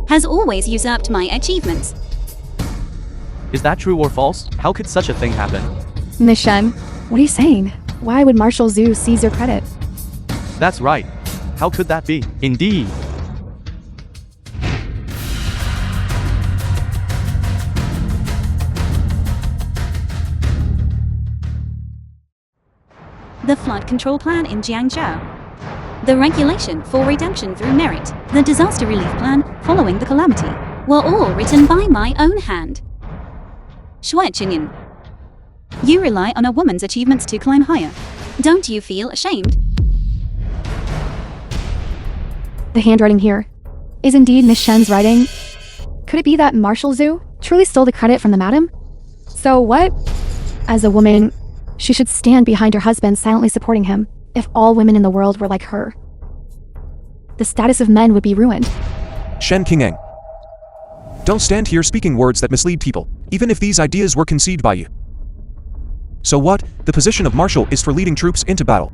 has always usurped my achievements. Is that true or false? How could such a thing happen? Miss Shen, what are you saying? Why would Marshal Zhu seize your credit? That's right. How could that be? Indeed. The flood control plan in Jiangzhou, the regulation for redemption through merit, the disaster relief plan following the calamity, were all written by my own hand. Shui Jinian, you rely on a woman's achievements to climb higher. Don't you feel ashamed? The handwriting here is indeed Miss Shen's writing. Could it be that Marshal Zhu truly stole the credit from the madam? So what? As a woman, she should stand behind her husband, silently supporting him. If all women in the world were like her, the status of men would be ruined. Shen Qingeng. Don't stand here speaking words that mislead people, even if these ideas were conceived by you. So what? The position of marshal is for leading troops into battle,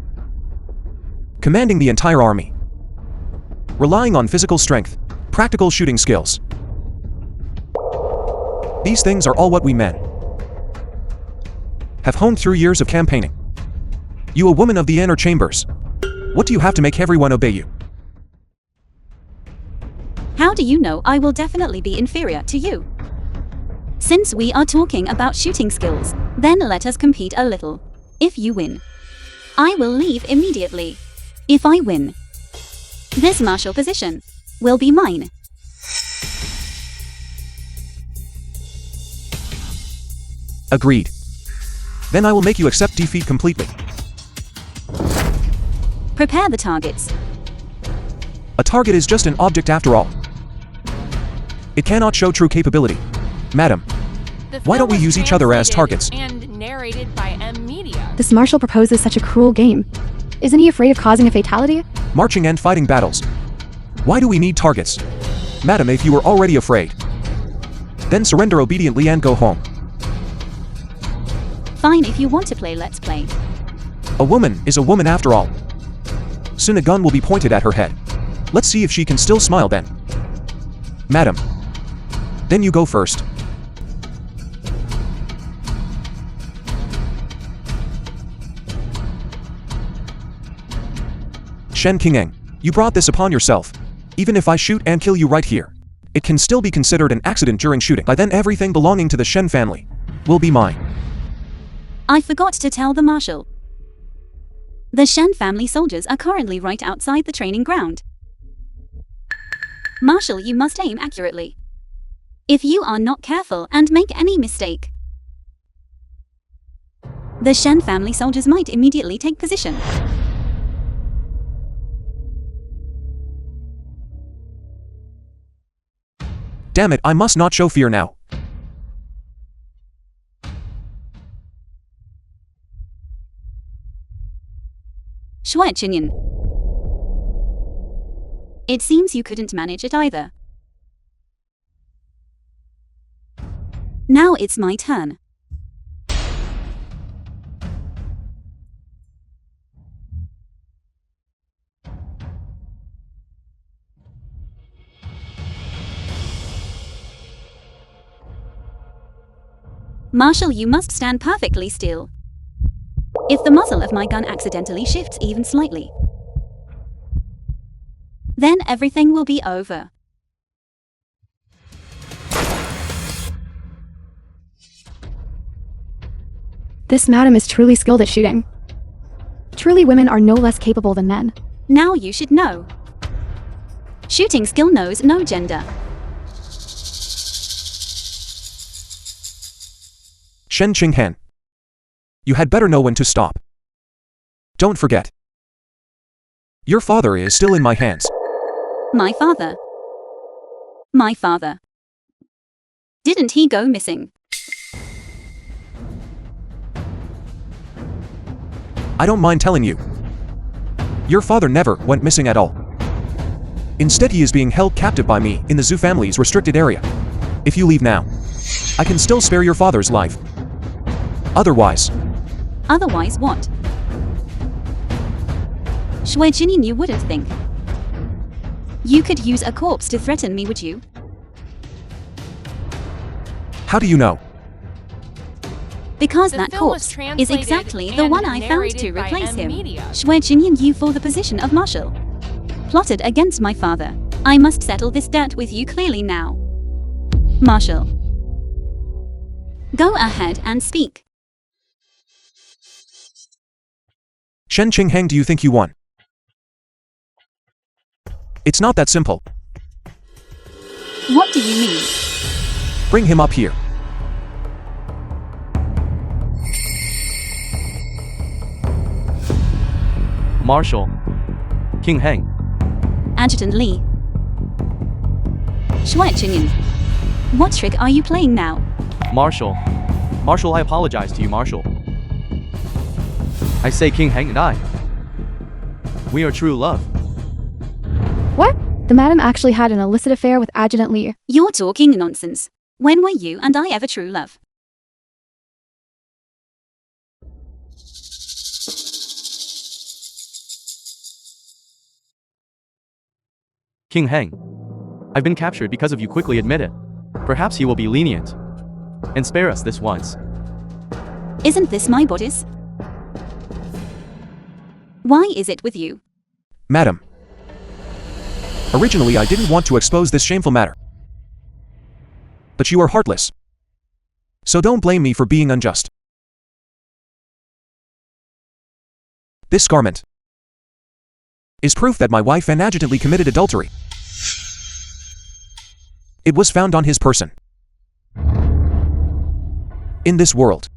commanding the entire army, relying on physical strength, practical shooting skills. These things are all what we men have honed through years of campaigning. You, a woman of the inner chambers, what do you have to make everyone obey you? How do you know I will definitely be inferior to you? Since we are talking about shooting skills, then let us compete a little. If you win, I will leave immediately. If I win, this martial position will be mine. Agreed. Then I will make you accept defeat completely. Prepare the targets. A target is just an object after all. It cannot show true capability. Madam, The why don't we film was use each other as translated targets? And narrated by M Media. This marshal proposes such a cruel game. Isn't he afraid of causing a fatality? Marching and fighting battles. Why do we need targets? Madam, if you are already afraid, then surrender obediently and go home. Fine, if you want to play, let's play. A woman is a woman after all. Soon a gun will be pointed at her head. Let's see if she can still smile then. Madam, then you go first. Shen Qingeng, you brought this upon yourself. Even if I shoot and kill you right here, it can still be considered an accident during shooting. By then everything belonging to the Shen family will be mine. I forgot to tell the marshal. The Shen family soldiers are currently right outside the training ground. Marshal, you must aim accurately. If you are not careful and make any mistake, the Shen family soldiers might immediately take position. Damn it, I must not show fear now. Shui Chinyan. It seems you couldn't manage it either. Now it's my turn. Marshal, you must stand perfectly still. If the muzzle of my gun accidentally shifts even slightly, then everything will be over. This madam is truly skilled at shooting. Truly, women are no less capable than men. Now you should know. Shooting skill knows no gender. Shen Qinghen, you had better know when to stop. Don't forget. Your father is still in my hands. My father. My father. Didn't he go missing? I don't mind telling you. Your father never went missing at all. Instead, he is being held captive by me in the Zhu family's restricted area. If you leave now, I can still spare your father's life. Otherwise what? Shui Jinin, you wouldn't think. You could use a corpse to threaten me, would you? how do you know? Because The that film was corpse is translated exactly the and one I found to narrated by replace M him. Media. Shui Jinin, you for the position of marshal. Plotted against my father. I must settle this debt with you clearly now. Marshal. Go ahead and speak. Shen Qinghen, do you think you won? It's not that simple. What do you mean? Bring him up here. Marshal. King Heng. Adjutant Li. Shui Qingyan. What trick are you playing now? Marshal. Marshal, I apologize to you, Marshal. I say King Heng and I. We are true love. What? The madam actually had an illicit affair with Adjutant Li. You're talking nonsense. When were you and I ever true love? King Heng. I've been captured because of you, quickly admit it. Perhaps he will be lenient and spare us this once. Isn't this my bodice? Why is it with you? Madam. Originally I didn't want to expose this shameful matter. But you are heartless. So don't blame me for being unjust. This garment is proof that my wife and adjutantly committed adultery. It was found on his person. In this world,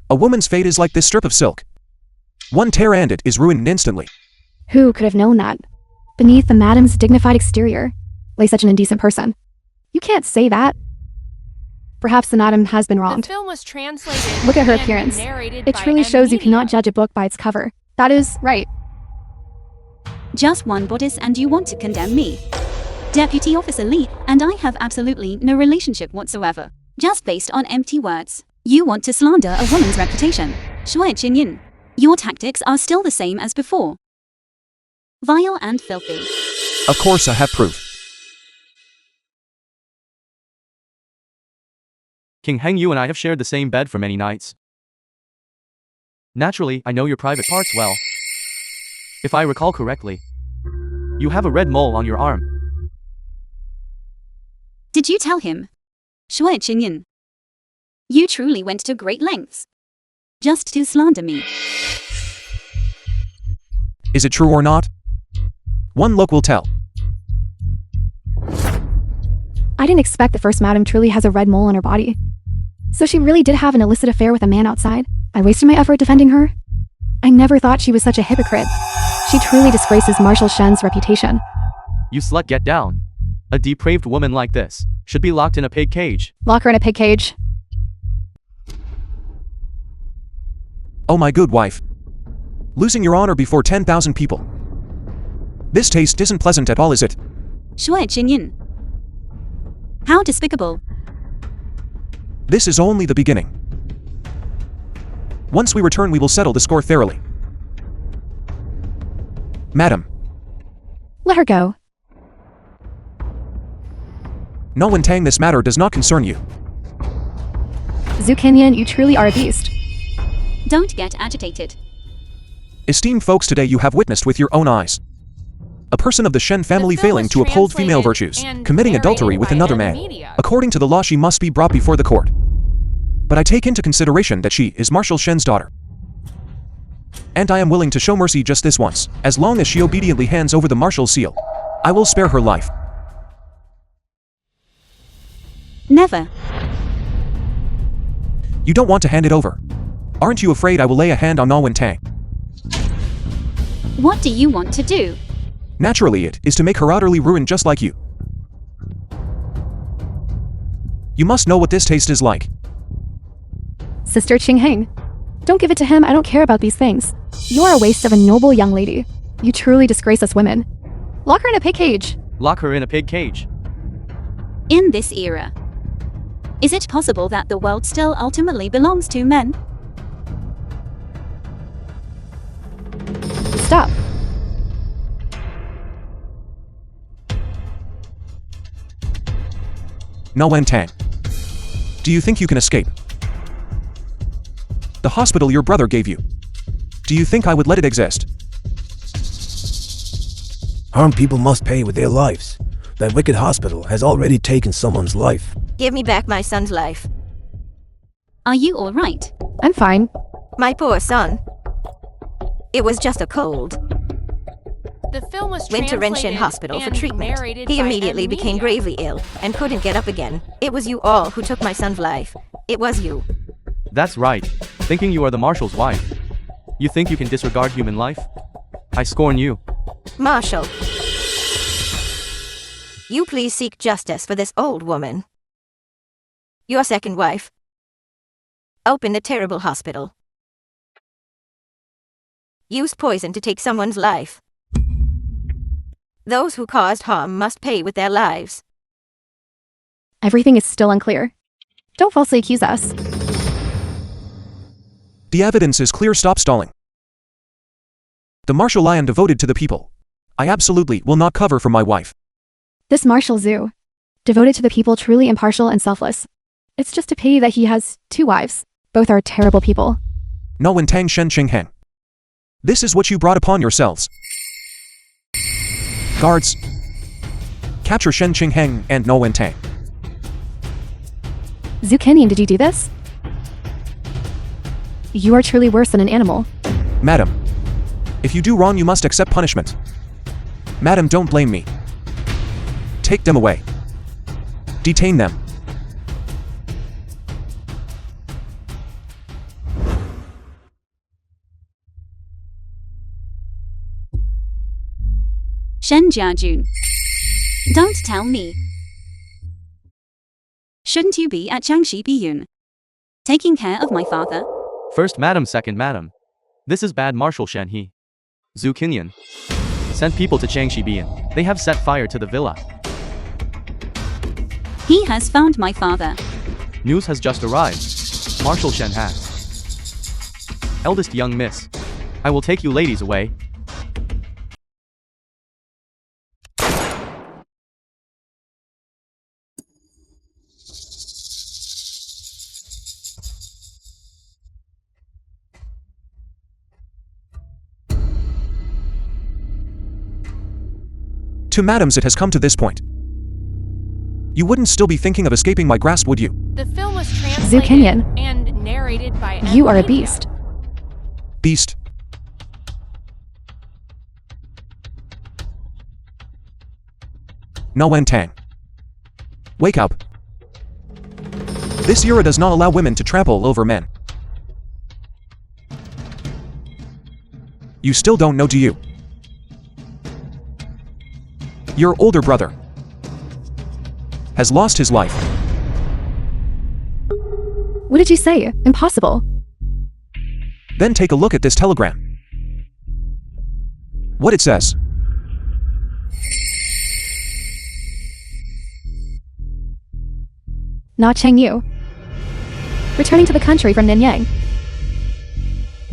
a woman's fate is like this strip of silk. One tear and it is ruined instantly. Who could have known that? Beneath the madam's dignified exterior lay such an indecent person. You can't say that. Perhaps the madam has been The wronged. film was translated. Look at her and appearance. narrated It by truly M shows you cannot Media. judge a book by its cover. That is right. Just one bodice and you want to condemn me. Deputy Officer Lee and I have absolutely no relationship whatsoever. Just based on empty words. You want to slander a woman's reputation. Shui Qinyin. Your tactics are still the same as before. Vile and filthy. Of course I have proof. King Heng, you and I have shared the same bed for many nights. Naturally, I know your private parts well. If I recall correctly, you have a red mole on your arm. Did you tell him? Shui Qinyin. You truly went to great lengths. Just to slander me. Is it true or not? One look will tell. I didn't expect the first madam truly has a red mole on her body. So she really did have an illicit affair with a man outside? I wasted my effort defending her? I never thought she was such a hypocrite. She truly disgraces Marshal Shen's reputation. You slut, get down. A depraved woman like this should be locked in a pig cage. Lock her in a pig cage. Oh my good wife. Losing your honor before 10,000 people. This taste isn't pleasant at all, is it? Shui Qinyin. How despicable. This is only the beginning. Once we return we will settle the score thoroughly. Madam, Let her go. no one Tang, this matter does not concern you. Zhu Qinyin, you truly are a beast. Don't get agitated. Esteemed folks, today you have witnessed with your own eyes a person of the Shen family The film failing was to uphold female translated virtues, and committing narrated adultery with by another M man. Media. According to the law she must be brought before the court. But I take into consideration that she is Marshal Shen's daughter. And I am willing to show mercy just this once, as long as she obediently hands over the Marshal seal. I will spare her life. Never. You don't want to hand it over. Aren't you afraid I will lay a hand on Na Wen Tang? What do you want to do? Naturally it is to make her utterly ruined just like you. You must know what this taste is like. Sister Qingheng. Don't give it to him, I don't care about these things. You are a waste of a noble young lady. You truly disgrace us women. Lock her in a pig cage. Lock her in a pig cage. In this era, is it possible that the world still ultimately belongs to men? Stop. Na Wen Tang. Do you think you can escape? The hospital your brother gave you. Do you think I would let it exist? Harmed people must pay with their lives. That wicked hospital has already taken someone's life. Give me back my son's life. Are you all right? I'm fine. My poor son. It was just a cold. The film was Went to Renshin translated Hospital for and treatment. narrated He by immediately M became Media. gravely ill and couldn't get up again. It was you all who took my son's life. It was you. That's right. Thinking you are the Marshal's wife. You think you can disregard human life? I scorn you. Marshal. You please seek justice for this old woman. Your second wife. Open a terrible hospital. Use poison to take someone's life. Those who caused harm must pay with their lives. Everything is still unclear. Don't falsely accuse us. The evidence is clear, stop stalling. The Marshal Lion devoted to the people. I absolutely will not cover for my wife. This Marshal Zhu, devoted to the people, truly impartial and selfless. It's just a pity that he has 2 wives. Both are terrible people. Na Wen Tang Shen Qingheng. This is what you brought upon yourselves. Guards, Capture Shen Qingheng and No Wentang. Zucchinian, did you do this? You are truly worse than an animal. Madam, if you do wrong you must accept punishment. Madam, don't blame me. Take them away. Detain them. Shen Jiajun. Don't tell me. Shouldn't you be at Jiangxi Biyun? Taking care of my father? First madam, second madam. This is bad Marshal Shen He. Zhu Qinyan. Send people to Changxi Bian. They have set fire to the villa. He has found my father. News has just arrived. Marshal Shen has. Eldest young miss. I will take you ladies away. To madams, it has come to this point. You wouldn't still be thinking of escaping my grasp, would you? The film was translated Zucchinian. and narrated by You are a media. beast. Beast. No Wentang. Wake up. This era does not allow women to trample over men. You still don't know, do you? Your older brother has lost his life. What did you say? Impossible. Then take a look at this telegram. What it says. Na Chengyu. Returning to the country from Nanyang.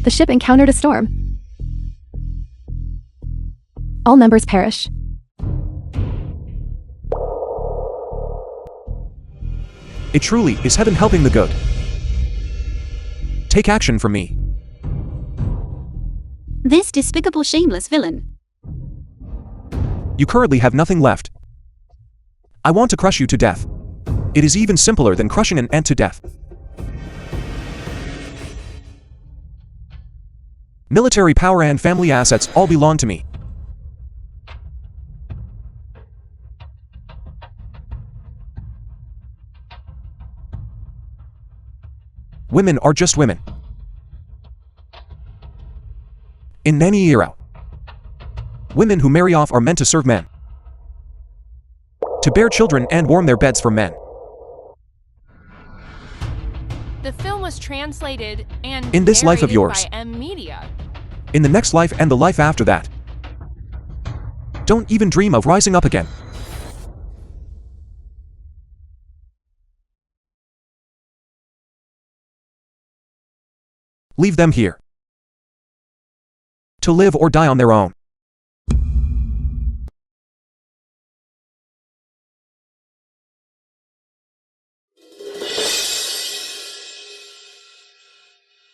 The ship encountered a storm. All members perish. It truly is heaven helping the good. Take action from me. This despicable, shameless villain. You currently have nothing left. I want to crush you to death. It is even simpler than crushing an ant to death. Military power and family assets all belong to me. Women are just women. In any era, women who marry off are meant to serve men, to bear children and warm their beds for men. The film was translated and In this life of narrated yours. by media. In the next life and the life after that, don't even dream of rising up again. Leave them here, to live or die on their own.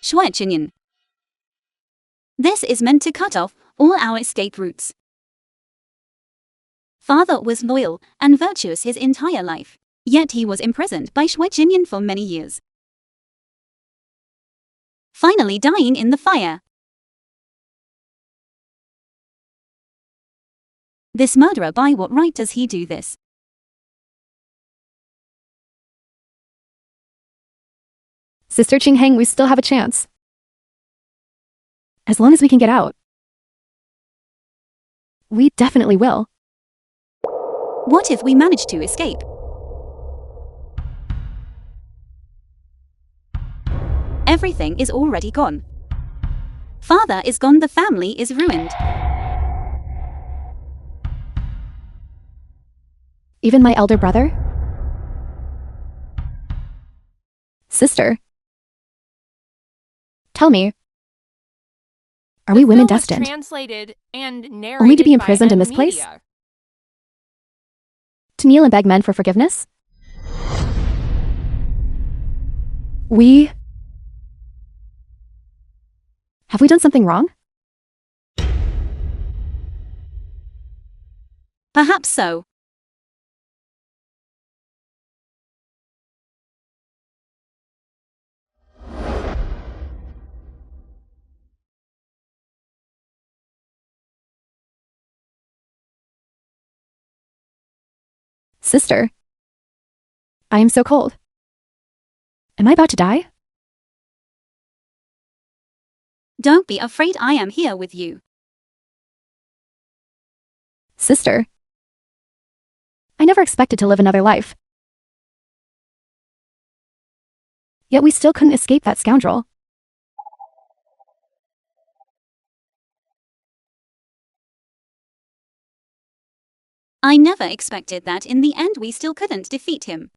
Shuai. This is meant to cut off all our escape routes. Father was loyal and virtuous his entire life, yet he was imprisoned by Shuai for many years, finally dying in the fire. This murderer, by what right does he do this? Sister Qingheng, we still have a chance. As long as we can get out. We definitely will. What if we manage to escape? Everything is already gone. Father is gone, the family is ruined. Even my elder brother? Sister? Tell me, are we women The film was destined translated and narrated only to be by imprisoned in this place? media. To kneel and beg men for forgiveness? Have we done something wrong? Perhaps so. Sister. I am so cold. Am I about to die? Don't be afraid, I am here with you. Sister. I never expected to live another life. Yet we still couldn't escape that scoundrel. I never expected that in the end we still couldn't defeat him.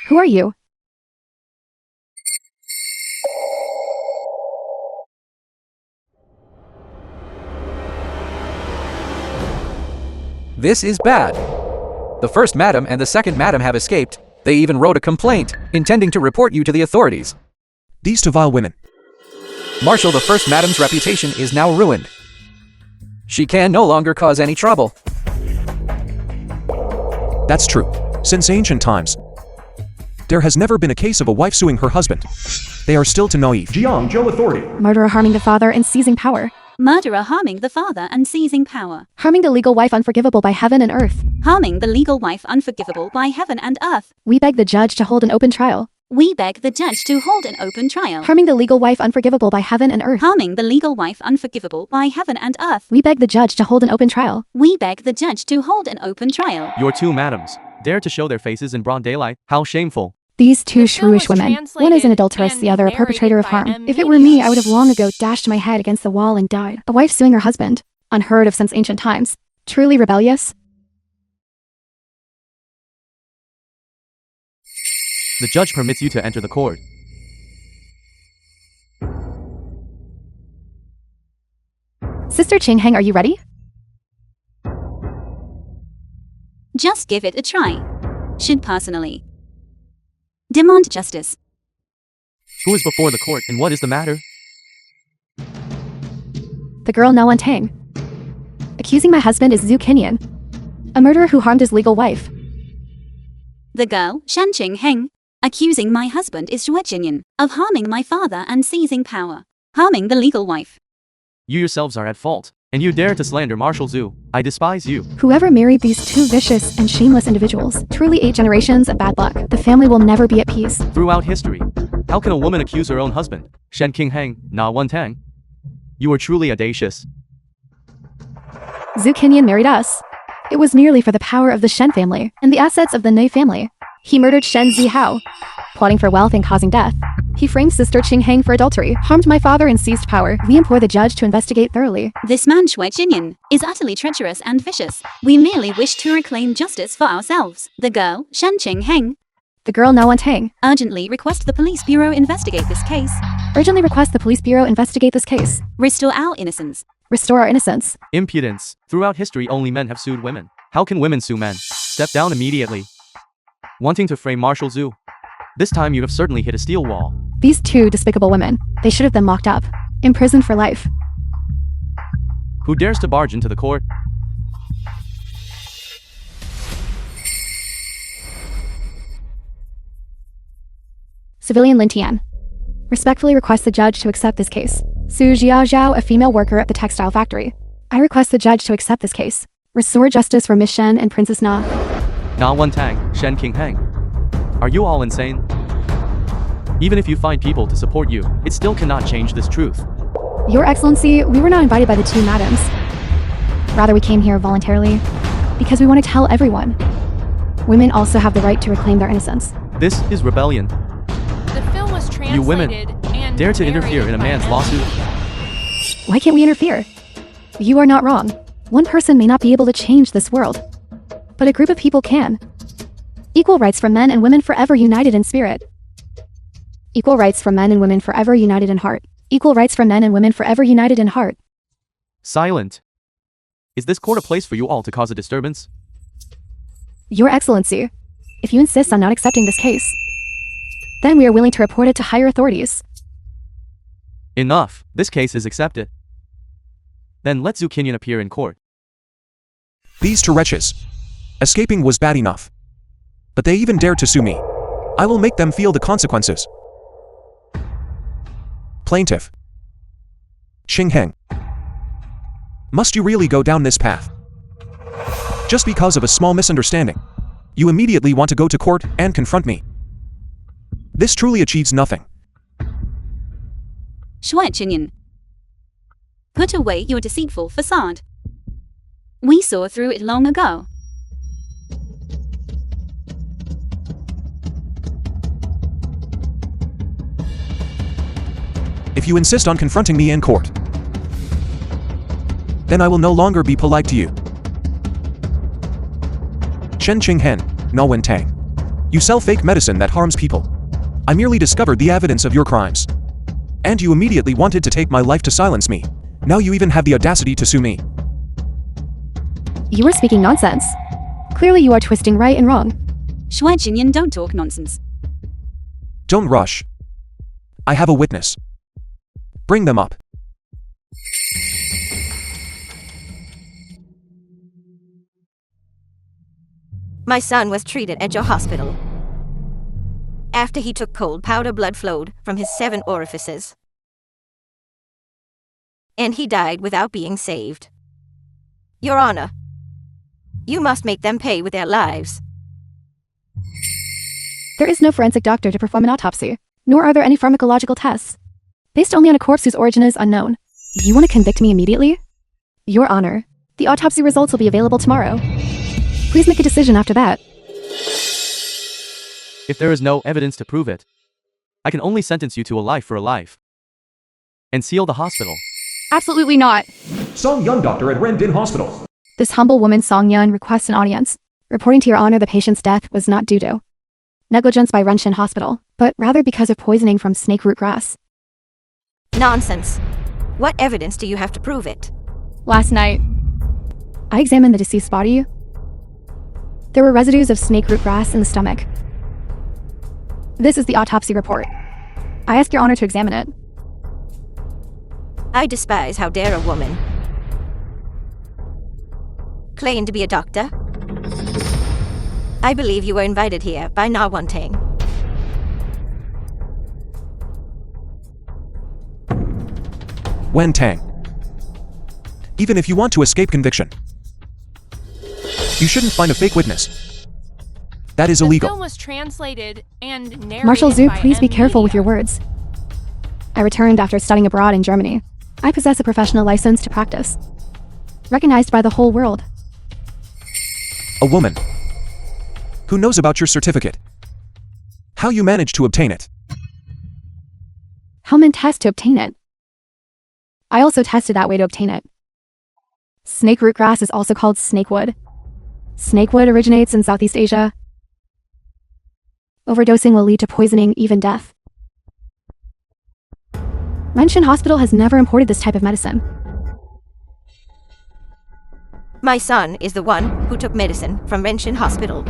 Who are you? This is bad. The first madam and the second madam have escaped. They even wrote a complaint, intending to report you to the authorities. These two vile women. Marshal, the first madam's reputation is now ruined. She can no longer cause any trouble. That's true. Since ancient times, there has never been a case of a wife suing her husband. They are still too naive. Jiang Zhou Authority. Murderer harming the father and seizing power. Murderer harming the father and seizing power. Harming the legal wife unforgivable by heaven and earth. Harming the legal wife unforgivable by heaven and earth. We beg the judge to hold an open trial. We beg the judge to hold an open trial. Harming the legal wife unforgivable by heaven and earth. Harming the legal wife unforgivable by heaven and earth. We beg the judge to hold an open trial. We beg the judge to hold an open trial. Your two madams dare to show their faces in broad daylight. How shameful. These two The film shrewish was women. One is an translated adulteress, the and other a perpetrator of narrated by harm. M. If it were me, Media. I would have long ago dashed my head against the wall and died. A wife suing her husband. Unheard of since ancient times. Truly rebellious. The judge permits you to enter the court. Sister Qingheng, are you ready? Just give it a try. Should personally demand justice. Who is before the court and what is the matter? The girl Na Tang. Accusing my husband is Zhu Qinyan, a murderer who harmed his legal wife. The girl, Shan Qingheng, accusing my husband is Xue Jinyan of harming my father and seizing power. Harming the legal wife. You yourselves are at fault, and you dare to slander Marshal Zhu. I despise you. Whoever married these two vicious and shameless individuals, truly 8 generations of bad luck. The family will never be at peace. Throughout history, how can a woman accuse her own husband? Shen Qingheng, Na Tang. You are truly audacious. Zhu Qinyan married us. It was merely for the power of the Shen family and the assets of the Nei family. He murdered Shen Zihao, plotting for wealth and causing death. He framed Sister Qingheng for adultery, harmed my father and seized power. We implore the judge to investigate thoroughly. This man Xue Jinyan is utterly treacherous and vicious. We merely wish to reclaim justice for ourselves. The girl, Shan Qingheng, The girl Na Tang. urgently request the police bureau investigate this case. Urgently request the police bureau investigate this case. Restore our innocence. Restore our innocence. Impudence. Throughout history, only men have sued women. How can women sue men? Step down immediately. Wanting to frame Marshal Zhu. This time you have certainly hit a steel wall. These two despicable women. They should have been locked up. Imprisoned for life. Who dares to barge into the court? Civilian Lin Tian. Respectfully request the judge to accept this case. Su Jiaozhao, a female worker at the textile factory. I request the judge to accept this case. Restore justice for Miss Shen and Princess Na. Na Tang, Shen Qingheng. Are you all insane? Even if you find people to support you, it still cannot change this truth. Your Excellency, we were not invited by the two madams. Rather, we came here voluntarily because we want to tell everyone. Women also have the right to reclaim their innocence. This is rebellion. The film was translated You women and dare to interfere in a narrated by man's M. lawsuit? Why can't we interfere? You are not wrong. One person may not be able to change this world, but a group of people can. Equal rights for men and women forever united in spirit. Equal rights for men and women forever united in heart. Equal rights for men and women forever united in heart. Silent. Is this court a place for you all to cause a disturbance? Your Excellency, if you insist on not accepting this case, then we are willing to report it to higher authorities. Enough. This case is accepted. Then let Zhu Qinyan appear in court. These two wretches. Escaping was bad enough. But they even dared to sue me. I will make them feel the consequences. Plaintiff. Xing Heng. Must you really go down this path? Just because of a small misunderstanding, you immediately want to go to court and confront me. This truly achieves nothing. Xuechinyan. Put away your deceitful facade. We saw through it long ago. If you insist on confronting me in court, then I will no longer be polite to you. Chen Qinghen, Na Wen Tang. You sell fake medicine that harms people. I merely discovered the evidence of your crimes. And you immediately wanted to take my life to silence me. Now you even have the audacity to sue me. You are speaking nonsense. Clearly you are twisting right and wrong. Xuechinyan, don't talk nonsense. Don't rush. I have a witness. Bring them up. My son was treated at your hospital. After he took cold powder, blood flowed from his 7 orifices. And he died without being saved. Your Honor, you must make them pay with their lives. There is no forensic doctor to perform an autopsy, nor are there any pharmacological tests. Based only on a corpse whose origin is unknown. You want to convict me immediately? Your Honor, the autopsy results will be available tomorrow. Please make a decision after that. If there is no evidence to prove it, I can only sentence you to a life for a life. And seal the hospital. Absolutely not. Song Young Doctor at Ren Din Hospital. This humble woman Song Yun requests an audience. Reporting to Your Honor, the patient's death was not due to negligence by Renshin Hospital, but rather because of poisoning from snake root grass. Nonsense. What evidence do you have to prove it? Last night, I examined the deceased body. There were residues of snake root grass in the stomach. This is the autopsy report. I ask Your Honor to examine it. I despise how dare a woman claim to be a doctor. I believe you were invited here by Na Wen Tang. Wen Tang. Even if you want to escape conviction, you shouldn't find a fake witness. That is The illegal. film was translated and narrated Marshal Zhu, by please be M careful with Media. your words. I returned after studying abroad in Germany. I possess a professional license to practice, recognized by the whole world. A woman who knows about your certificate. How you managed to obtain it. Hellman test to obtain it. I also tested that way to obtain it. Snake root grass is also called snakewood. Snakewood originates in Southeast Asia. Overdosing will lead to poisoning, even death. Renshin Hospital has never imported this type of medicine. My son is the one who took medicine from Renshin Hospital.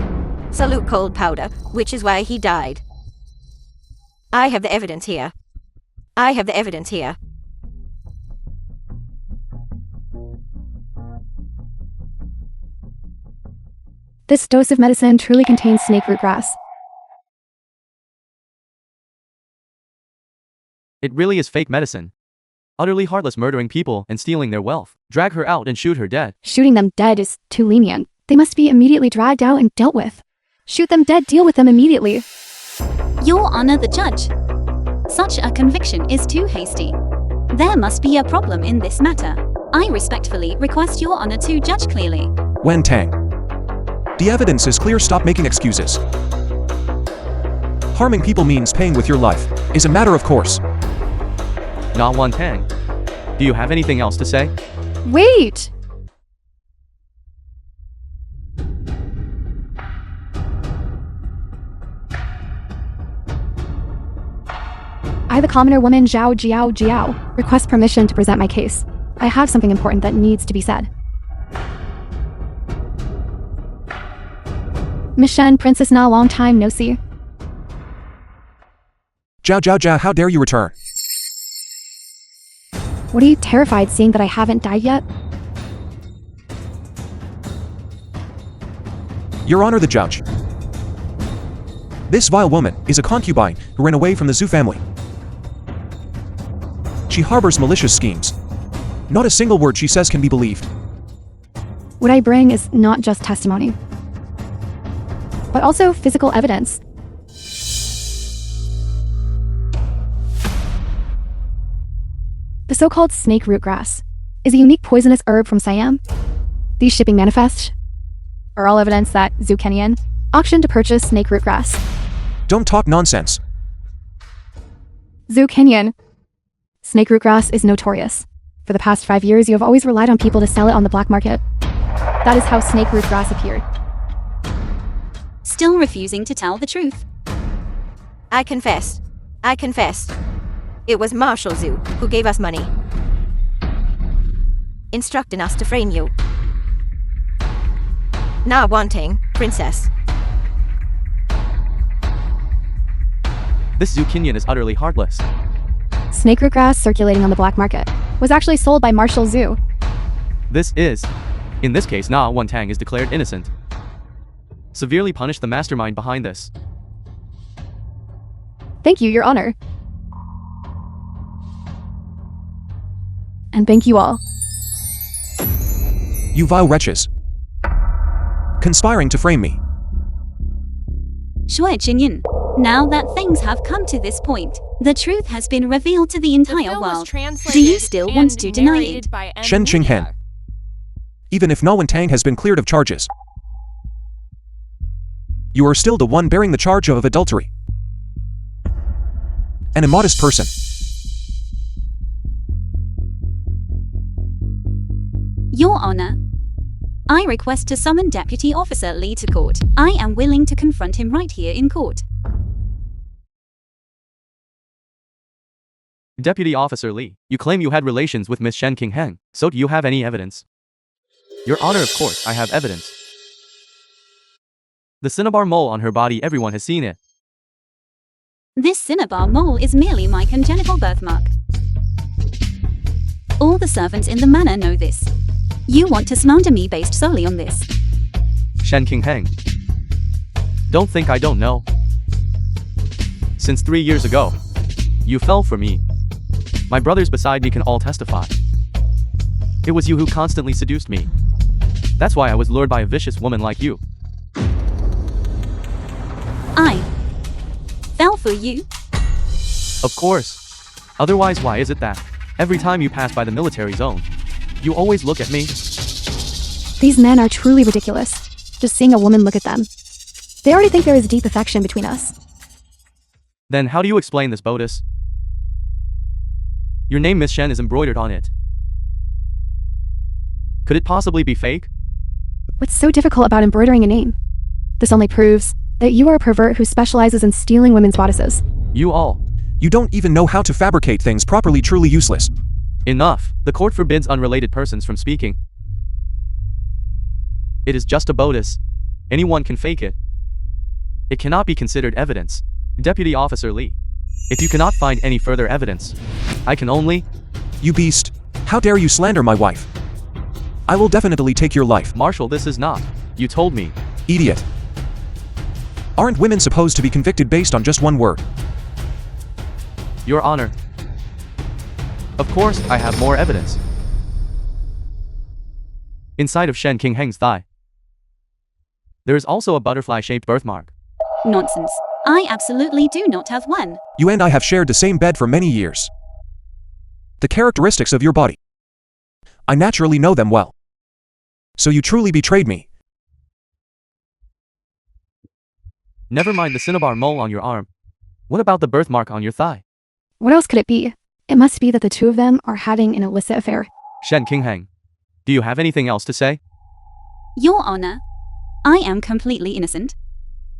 Salute cold powder, which is why he died. I have the evidence here. I have the evidence here. This dose of medicine truly contains snake root grass. It really is fake medicine. Utterly heartless, murdering people and stealing their wealth. Drag her out and shoot her dead. Shooting them dead is too lenient. They must be immediately dragged out and dealt with. Shoot them dead, deal with them immediately. Your Honor, the judge. Such a conviction is too hasty. There must be a problem in this matter. I respectfully request Your Honor to judge clearly. Wen Tang. The evidence is clear. Stop making excuses. Harming people means paying with your life. Is a matter of course. Na Wen Tang. Do you have anything else to say? Wait! I, the commoner woman Zhao Jiao, request permission to present my case. I have something important that needs to be said. Miss Shen, Princess Na, long time no see. Zhao, how dare you return? What are you terrified seeing that I haven't died yet? Your Honor, the judge. This vile woman is a concubine who ran away from the Zhu family. She harbors malicious schemes. Not a single word she says can be believed. What I bring is not just testimony, but also physical evidence. The so-called snake rootgrass is a unique poisonous herb from Siam. These shipping manifests are all evidence that Zhu Kenyan auctioned to purchase snake rootgrass. Don't talk nonsense. Zhu Kenyan. Snake rootgrass is notorious. For the past 5 years, you have always relied on people to sell it on the black market. That is how snake rootgrass appeared. Still refusing to tell the truth. I confess. I confess. It was Marshal Zhu who gave us money, instructing us to frame you. Not wanting, princess. This Zhu Kenyan is utterly heartless. Snake rootgrass circulating on the black market was actually sold by Marshal Zhu. In this case, Na Wantang is declared innocent. Severely punish the mastermind behind this. Thank you, Your Honor. And thank you all. You vile wretches. Conspiring to frame me. Shui Chinyin. Now that things have come to this point, the truth has been revealed to the entire film was world. translated Do you still want and to deny narrated it? by M. Shen Qinghen. Media. Even if Na Wantang has been cleared of charges, you are still the one bearing the charge of adultery. An immodest person. Your Honor, I request to summon Deputy Officer Lee to court. I am willing to confront him right here in court. Deputy Officer Lee, you claim you had relations with Miss Shen Qingheng, so do you have any evidence? Your Honor, of course, I have evidence. The cinnabar mole on her body, everyone has seen it. This cinnabar mole is merely my congenital birthmark. All the servants in the manor know this. You want to slander me based solely on this. Shen Qingheng. Don't think I don't know. Since 3 years ago, you fell for me. My brothers beside me can all testify. It was you who constantly seduced me. That's why I was lured by a vicious woman like you. I fell for you? Of course. Otherwise, why is it that every time you pass by the military zone, you always look at me? These men are truly ridiculous. Just seeing a woman look at them. They already think there is deep affection between us. Then how do you explain this bodice? Your name, Miss Shen, is embroidered on it. Could it possibly be fake? What's so difficult about embroidering a name? This only proves that you are a pervert who specializes in stealing women's bodices. You all. You don't even know how to fabricate things properly. Truly useless. Enough. The court forbids unrelated persons from speaking. It is just a bodice. Anyone can fake it. It cannot be considered evidence. Deputy Officer Lee, if you cannot find any further evidence, I can only... You beast. How dare you slander my wife? I will definitely take your life. Marshal, this is not. You told me. Idiot. Aren't women supposed to be convicted based on just one word? Your Honor. Of course, I have more evidence. Inside of Shen Qingheng's thigh, there is also a butterfly-shaped birthmark. Nonsense. I absolutely do not have one. You and I have shared the same bed for many years. The characteristics of your body, I naturally know them well. So you truly betrayed me. Never mind the cinnabar mole on your arm. What about the birthmark on your thigh? What else could it be? It must be that the two of them are having an illicit affair. Shen Qingheng, do you have anything else to say? Your Honor, I am completely innocent.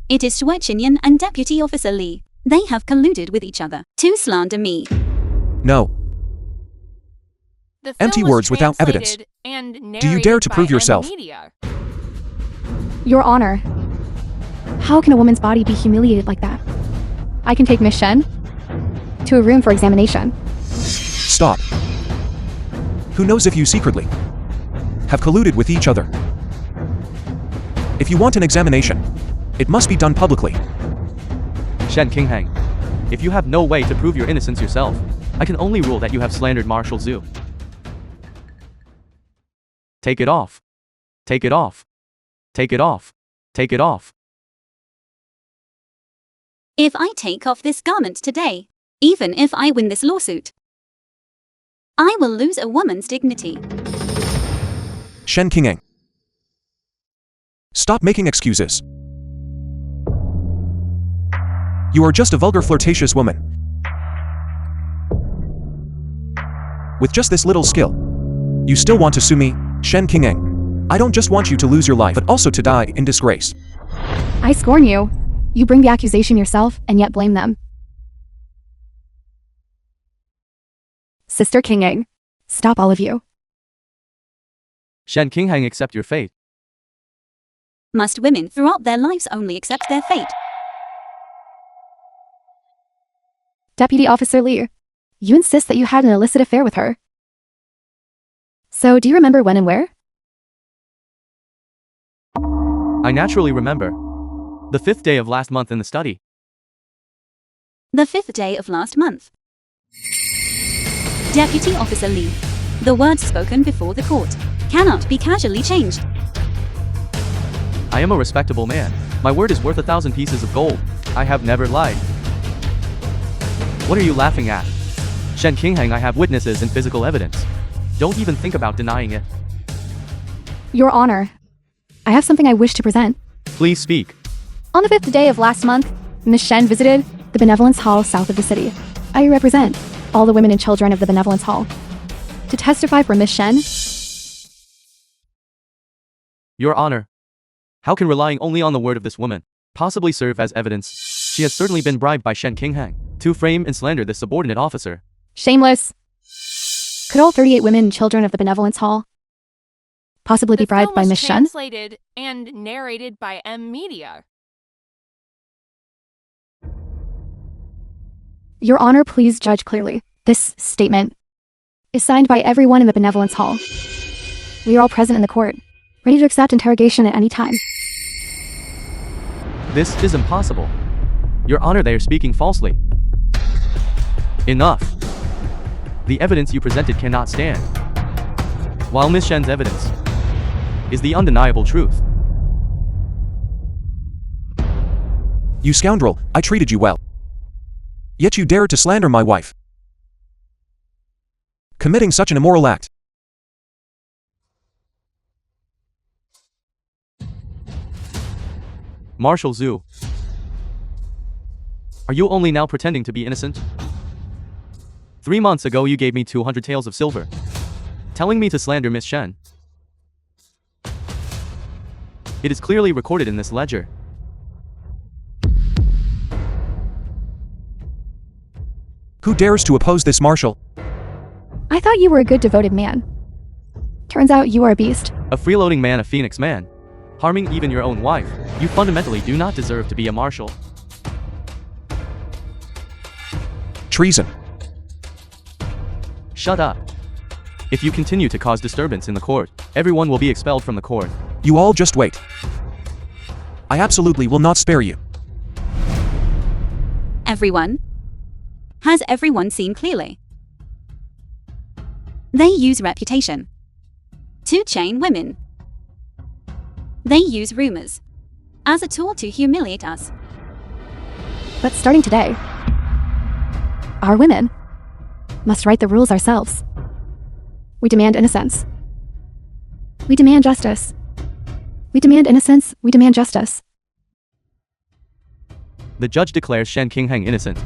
It is Shui Chinyan and Deputy Officer Lee. They have colluded with each other to slander me. No. The film Empty was words without evidence. translated and Do you dare to narrated by prove M. yourself? Media. Your Honor, how can a woman's body be humiliated like that? I can take Miss Shen to a room for examination. Stop. Who knows if you secretly have colluded with each other? If you want an examination, it must be done publicly. Shen Qingheng, if you have no way to prove your innocence yourself, I can only rule that you have slandered Marshal Zhu. Take it off. Take it off. Take it off. Take it off. If I take off this garment today, even if I win this lawsuit, I will lose a woman's dignity. Shen Qingyang. Stop making excuses. You are just a vulgar flirtatious woman. With just this little skill, you still want to sue me, Shen Qingyang. I don't just want you to lose your life, but also to die in disgrace. I scorn you. You bring the accusation yourself and yet blame them. Sister Qingyang, stop all of you. Shen Qingyang, accept your fate. Must women throughout their lives only accept their fate? Deputy Officer Li, you insist that you had an illicit affair with her. So, do you remember when and where? I naturally remember. The 5th day of last month in the study. The 5th day of last month. Deputy Officer Li, the words spoken before the court cannot be casually changed. I am a respectable man. My word is worth 1,000 pieces of gold. I have never lied. What are you laughing at? Shen Qingyang, I have witnesses and physical evidence. Don't even think about denying it. Your Honor, I have something I wish to present. Please speak. On the 5th day of last month, Miss Shen visited the Benevolence Hall south of the city. I represent all the women and children of the Benevolence Hall to testify for Miss Shen. Your Honor, how can relying only on the word of this woman possibly serve as evidence? She has certainly been bribed by Shen Qingyang to frame and slander this subordinate officer. Shameless. Could all 38 women and children of the Benevolence Hall possibly be bribed by Miss Shen? Translated and narrated by Media. Your Honor, please judge clearly. This statement is signed by everyone in the Benevolence Hall. We are all present in the court, ready to accept interrogation at any time. This is impossible. Your Honor, they are speaking falsely. Enough. The evidence you presented cannot stand. While Miss Shen's evidence is the undeniable truth. You scoundrel, I treated you well. Yet you dared to slander my wife. Committing such an immoral act. Marshal Zhu, are you only now pretending to be innocent? 3 months ago you gave me 200 taels of silver, telling me to slander Miss Shen. It is clearly recorded in this ledger. Who dares to oppose this, Marshal? I thought you were a good, devoted man. Turns out you are a beast. A freeloading man, a phoenix man, harming even your own wife. You fundamentally do not deserve to be a marshal. Treason. Shut up. If you continue to cause disturbance in the court, everyone will be expelled from the court. You all just wait. I absolutely will not spare you. Everyone? Has everyone seen clearly? They use reputation to chain women. They use rumors as a tool to humiliate us. But starting today, our women must write the rules ourselves. We demand innocence. We demand justice. We demand innocence. We demand justice. The judge declares Shen Qingyang innocent.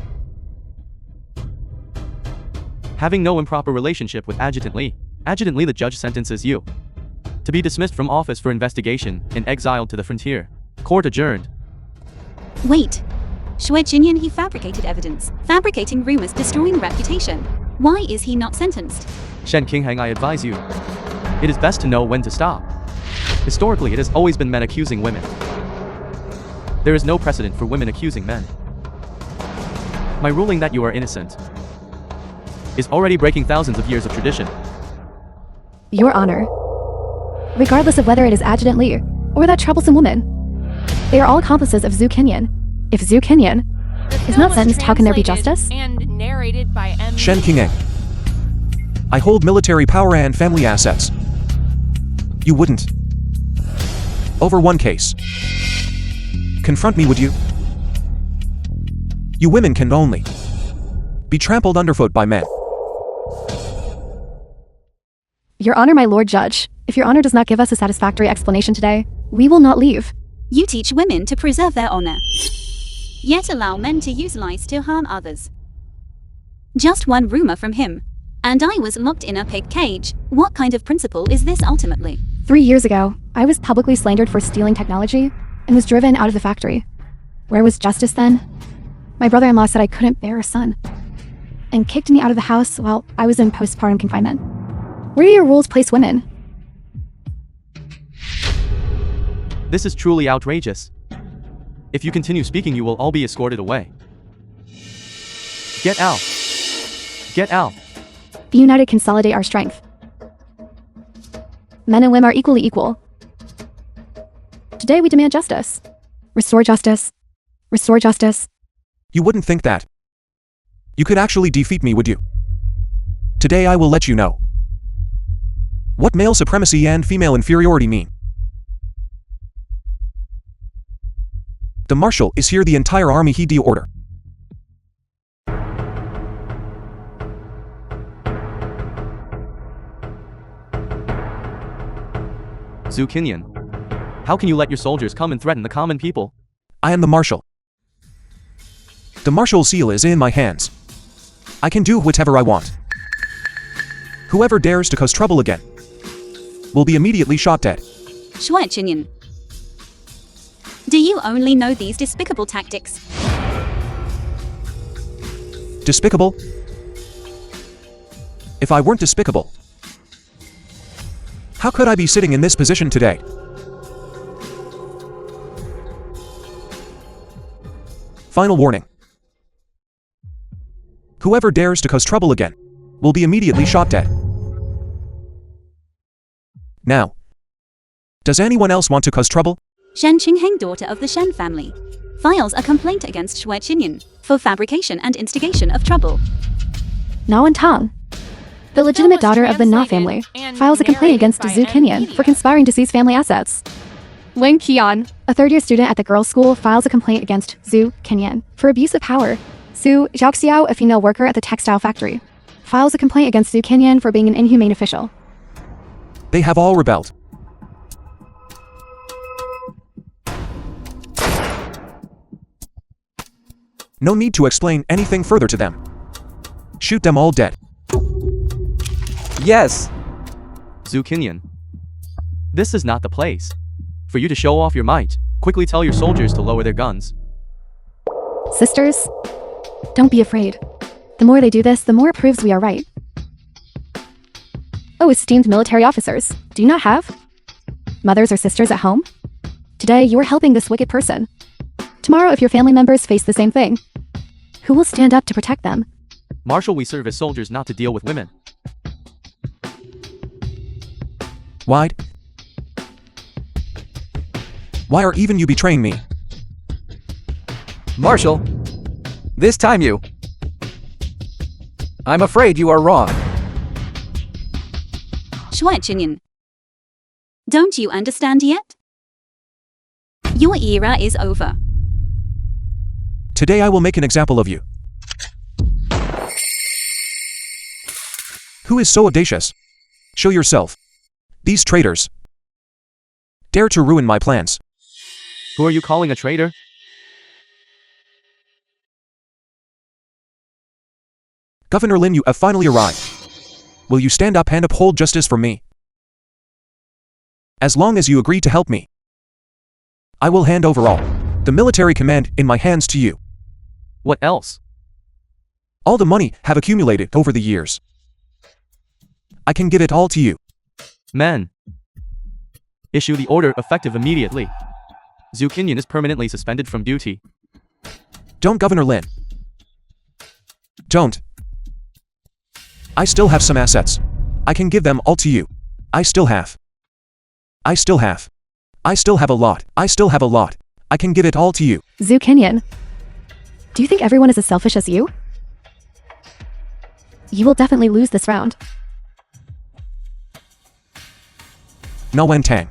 Having no improper relationship with Adjutant Li, the judge sentences you to be dismissed from office for investigation and exiled to the frontier. Court adjourned. Wait. Shui Jinyan, he fabricated evidence, fabricating rumors, destroying reputation. Why is he not sentenced? Shen Qingyang, I advise you. It is best to know when to stop. Historically, it has always been men accusing women. There is no precedent for women accusing men. My ruling that you are innocent is already breaking thousands of years of tradition. Your Honor, regardless of whether it is Adjutant Li or that troublesome woman, they are all accomplices of Zhu Qinyan. If Zhu Qinyan Is not sentenced, how can there be justice? And narrated by M. Shen Qingeng. I hold military power and family assets. You wouldn't. Over one case. Confront me, would you? You women can only be trampled underfoot by men. Your Honor, my Lord Judge, if Your Honor does not give us a satisfactory explanation today, we will not leave. You teach women to preserve their honor, yet allow men to use lies to harm others. Just one rumor from him, and I was locked in a pig cage. What kind of principle is this ultimately? 3 years ago, I was publicly slandered for stealing technology and was driven out of the factory. Where was justice then? My brother-in-law said I couldn't bear a son and kicked me out of the house while I was in postpartum confinement. Where do your rules place women? This is truly outrageous. If you continue speaking, you will all be escorted away. Get out. Get out. Be united, consolidate our strength. Men and women are equally equal. Today we demand justice. Restore justice. Restore justice. You wouldn't think that. You could actually defeat me, would you? Today I will let you know what male supremacy and female inferiority mean. The Marshal is here, the entire army heed the order. Zhu Qinyan. How can you let your soldiers come and threaten the common people? I am the Marshal. The Marshal's seal is in my hands. I can do whatever I want. Whoever dares to cause trouble again will be immediately shot dead. Shui Qinyan. Do you only know these despicable tactics? Despicable? If I weren't despicable, how could I be sitting in this position today? Final warning. Whoever dares to cause trouble again will be immediately shot dead. Now, does anyone else want to cause trouble? Shen Qingheng, daughter of the Shen family, files a complaint against Shui Qinyan for fabrication and instigation of trouble. Na and Tang, the legitimate daughter of the Na family, files a complaint against Zhu Qinyan for conspiring to seize family assets. Ling Qian, a third-year student at the girls' school, files a complaint against Zhu Qinyan for abuse of power. Su Zhaoxiao, a female worker at the textile factory, files a complaint against Zhu Qinyan for being an inhumane official. They have all rebelled. No need to explain anything further to them. Shoot them all dead. Yes. Zhu Qinyan. This is not the place for you to show off your might. Quickly tell your soldiers to lower their guns. Sisters, don't be afraid. The more they do this, the more it proves we are right. Oh, esteemed military officers, do you not have mothers or sisters at home? Today, you are helping this wicked person. Tomorrow, if your family members face the same thing, who will stand up to protect them? Marshal, we serve as soldiers, not to deal with women. Why are even you betraying me? Marshal, this time you. I'm afraid you are wrong. Shui Qinyan. Don't you understand yet? Your era is over. Today I will make an example of you. Who is so audacious? Show yourself. These traitors dare to ruin my plans. Who are you calling a traitor? Governor Lin, you have finally arrived. Will you stand up and uphold justice for me? As long as you agree to help me, I will hand over all the military command in my hands to you. What else? All the money have accumulated over the years. I can give it all to you. Men. Issue the order effective immediately. Zhu Qinyan is permanently suspended from duty. Don't, Governor Lin. Don't. I still have some assets. I can give them all to you. I still have a lot. I can give it all to you. Zhu Qinyan, Do you think everyone is as selfish as you? You will definitely lose this round. Na Wen Tang.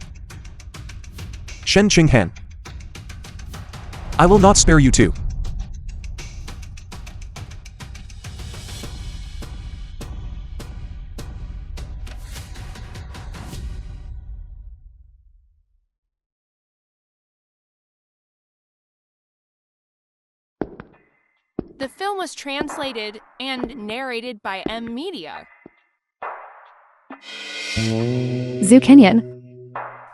Shen Qing Han. I will not spare you too. The film was translated and narrated by M Media. Zhu Kenyan.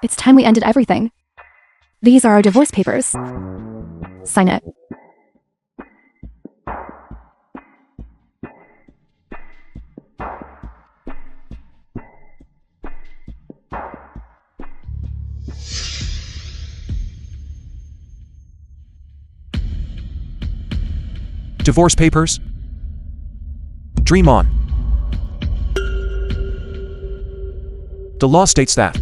It's time we ended everything. These are our divorce papers. Sign it. Divorce papers? Dream on. The law states that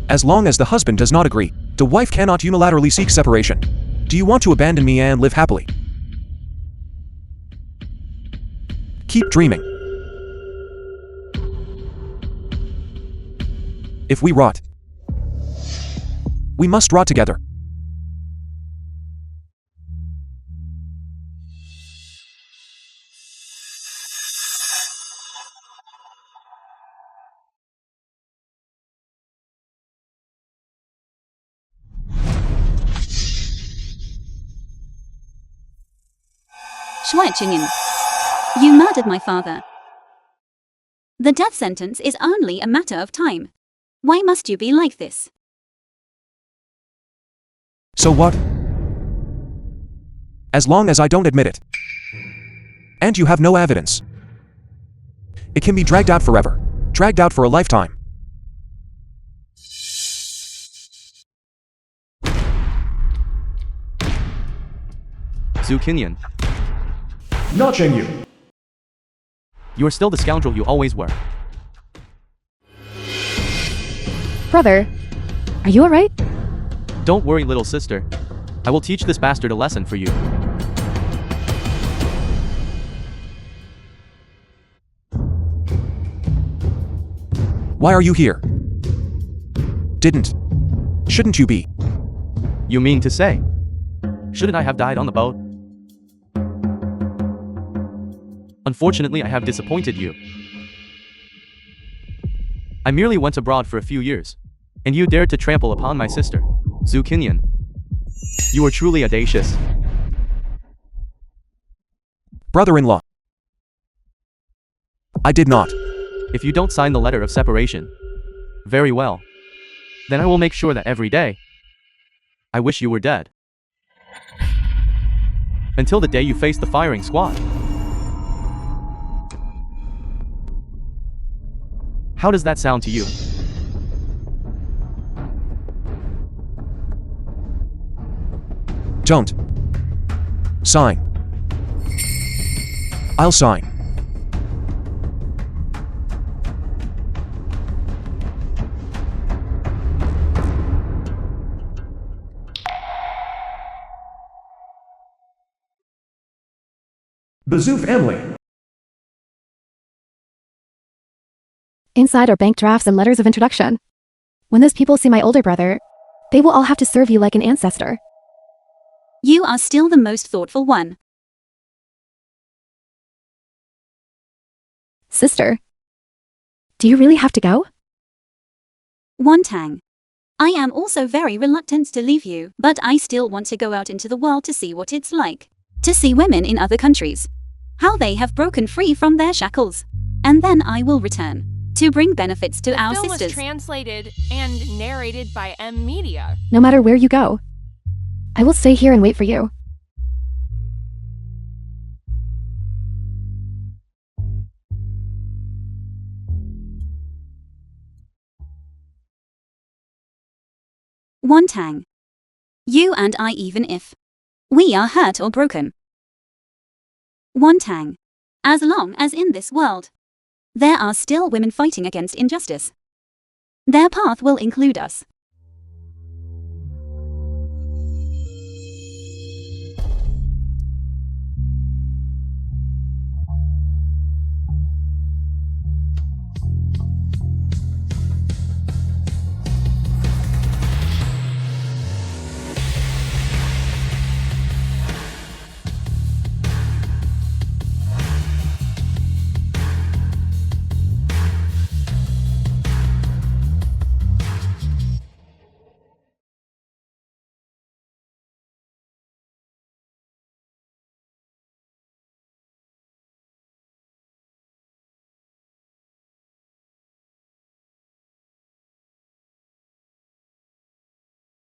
as long as the husband does not agree, the wife cannot unilaterally seek separation. Do you want to abandon me and live happily? Keep dreaming. If we rot, we must rot together. Shuai, you murdered my father. The death sentence is only a matter of time. Why must you be like this? So what? As long as I don't admit it, and you have no evidence, it can be dragged out forever, dragged out for a lifetime. Zhu Kenyan, Not Cheng Yu. you are still the scoundrel you always were. Brother, are you alright? Don't worry, little sister. I will teach this bastard a lesson for you. Why are you here? Shouldn't you be? You mean to say, shouldn't I have died on the boat? Unfortunately, I have disappointed you. I merely went abroad for a few years, and you dared to trample upon my sister, Zhu Kenyan. You are truly audacious. Brother-in-law. I did not. If you don't sign the letter of separation, very well. Then I will make sure that every day, I wish you were dead. Until the day you face the firing squad. How does that sound to you? Don't. Sign. I'll sign. Bazoof Emily. Inside are bank drafts and letters of introduction. When those people see my older brother, they will all have to serve you like an ancestor. You are still the most thoughtful one. Sister, do you really have to go? Wantang. I am also very reluctant to leave you, but I still want to go out into the world to see what it's like. To see women in other countries. How they have broken free from their shackles. And then I will return. To bring benefits to our The film sisters. was translated and narrated by M Media. No matter where you go, I will stay here and wait for you. Wantang. You and I, even if we are hurt or broken. Wantang. As long as in this world, there are still women fighting against injustice. Their path will include us.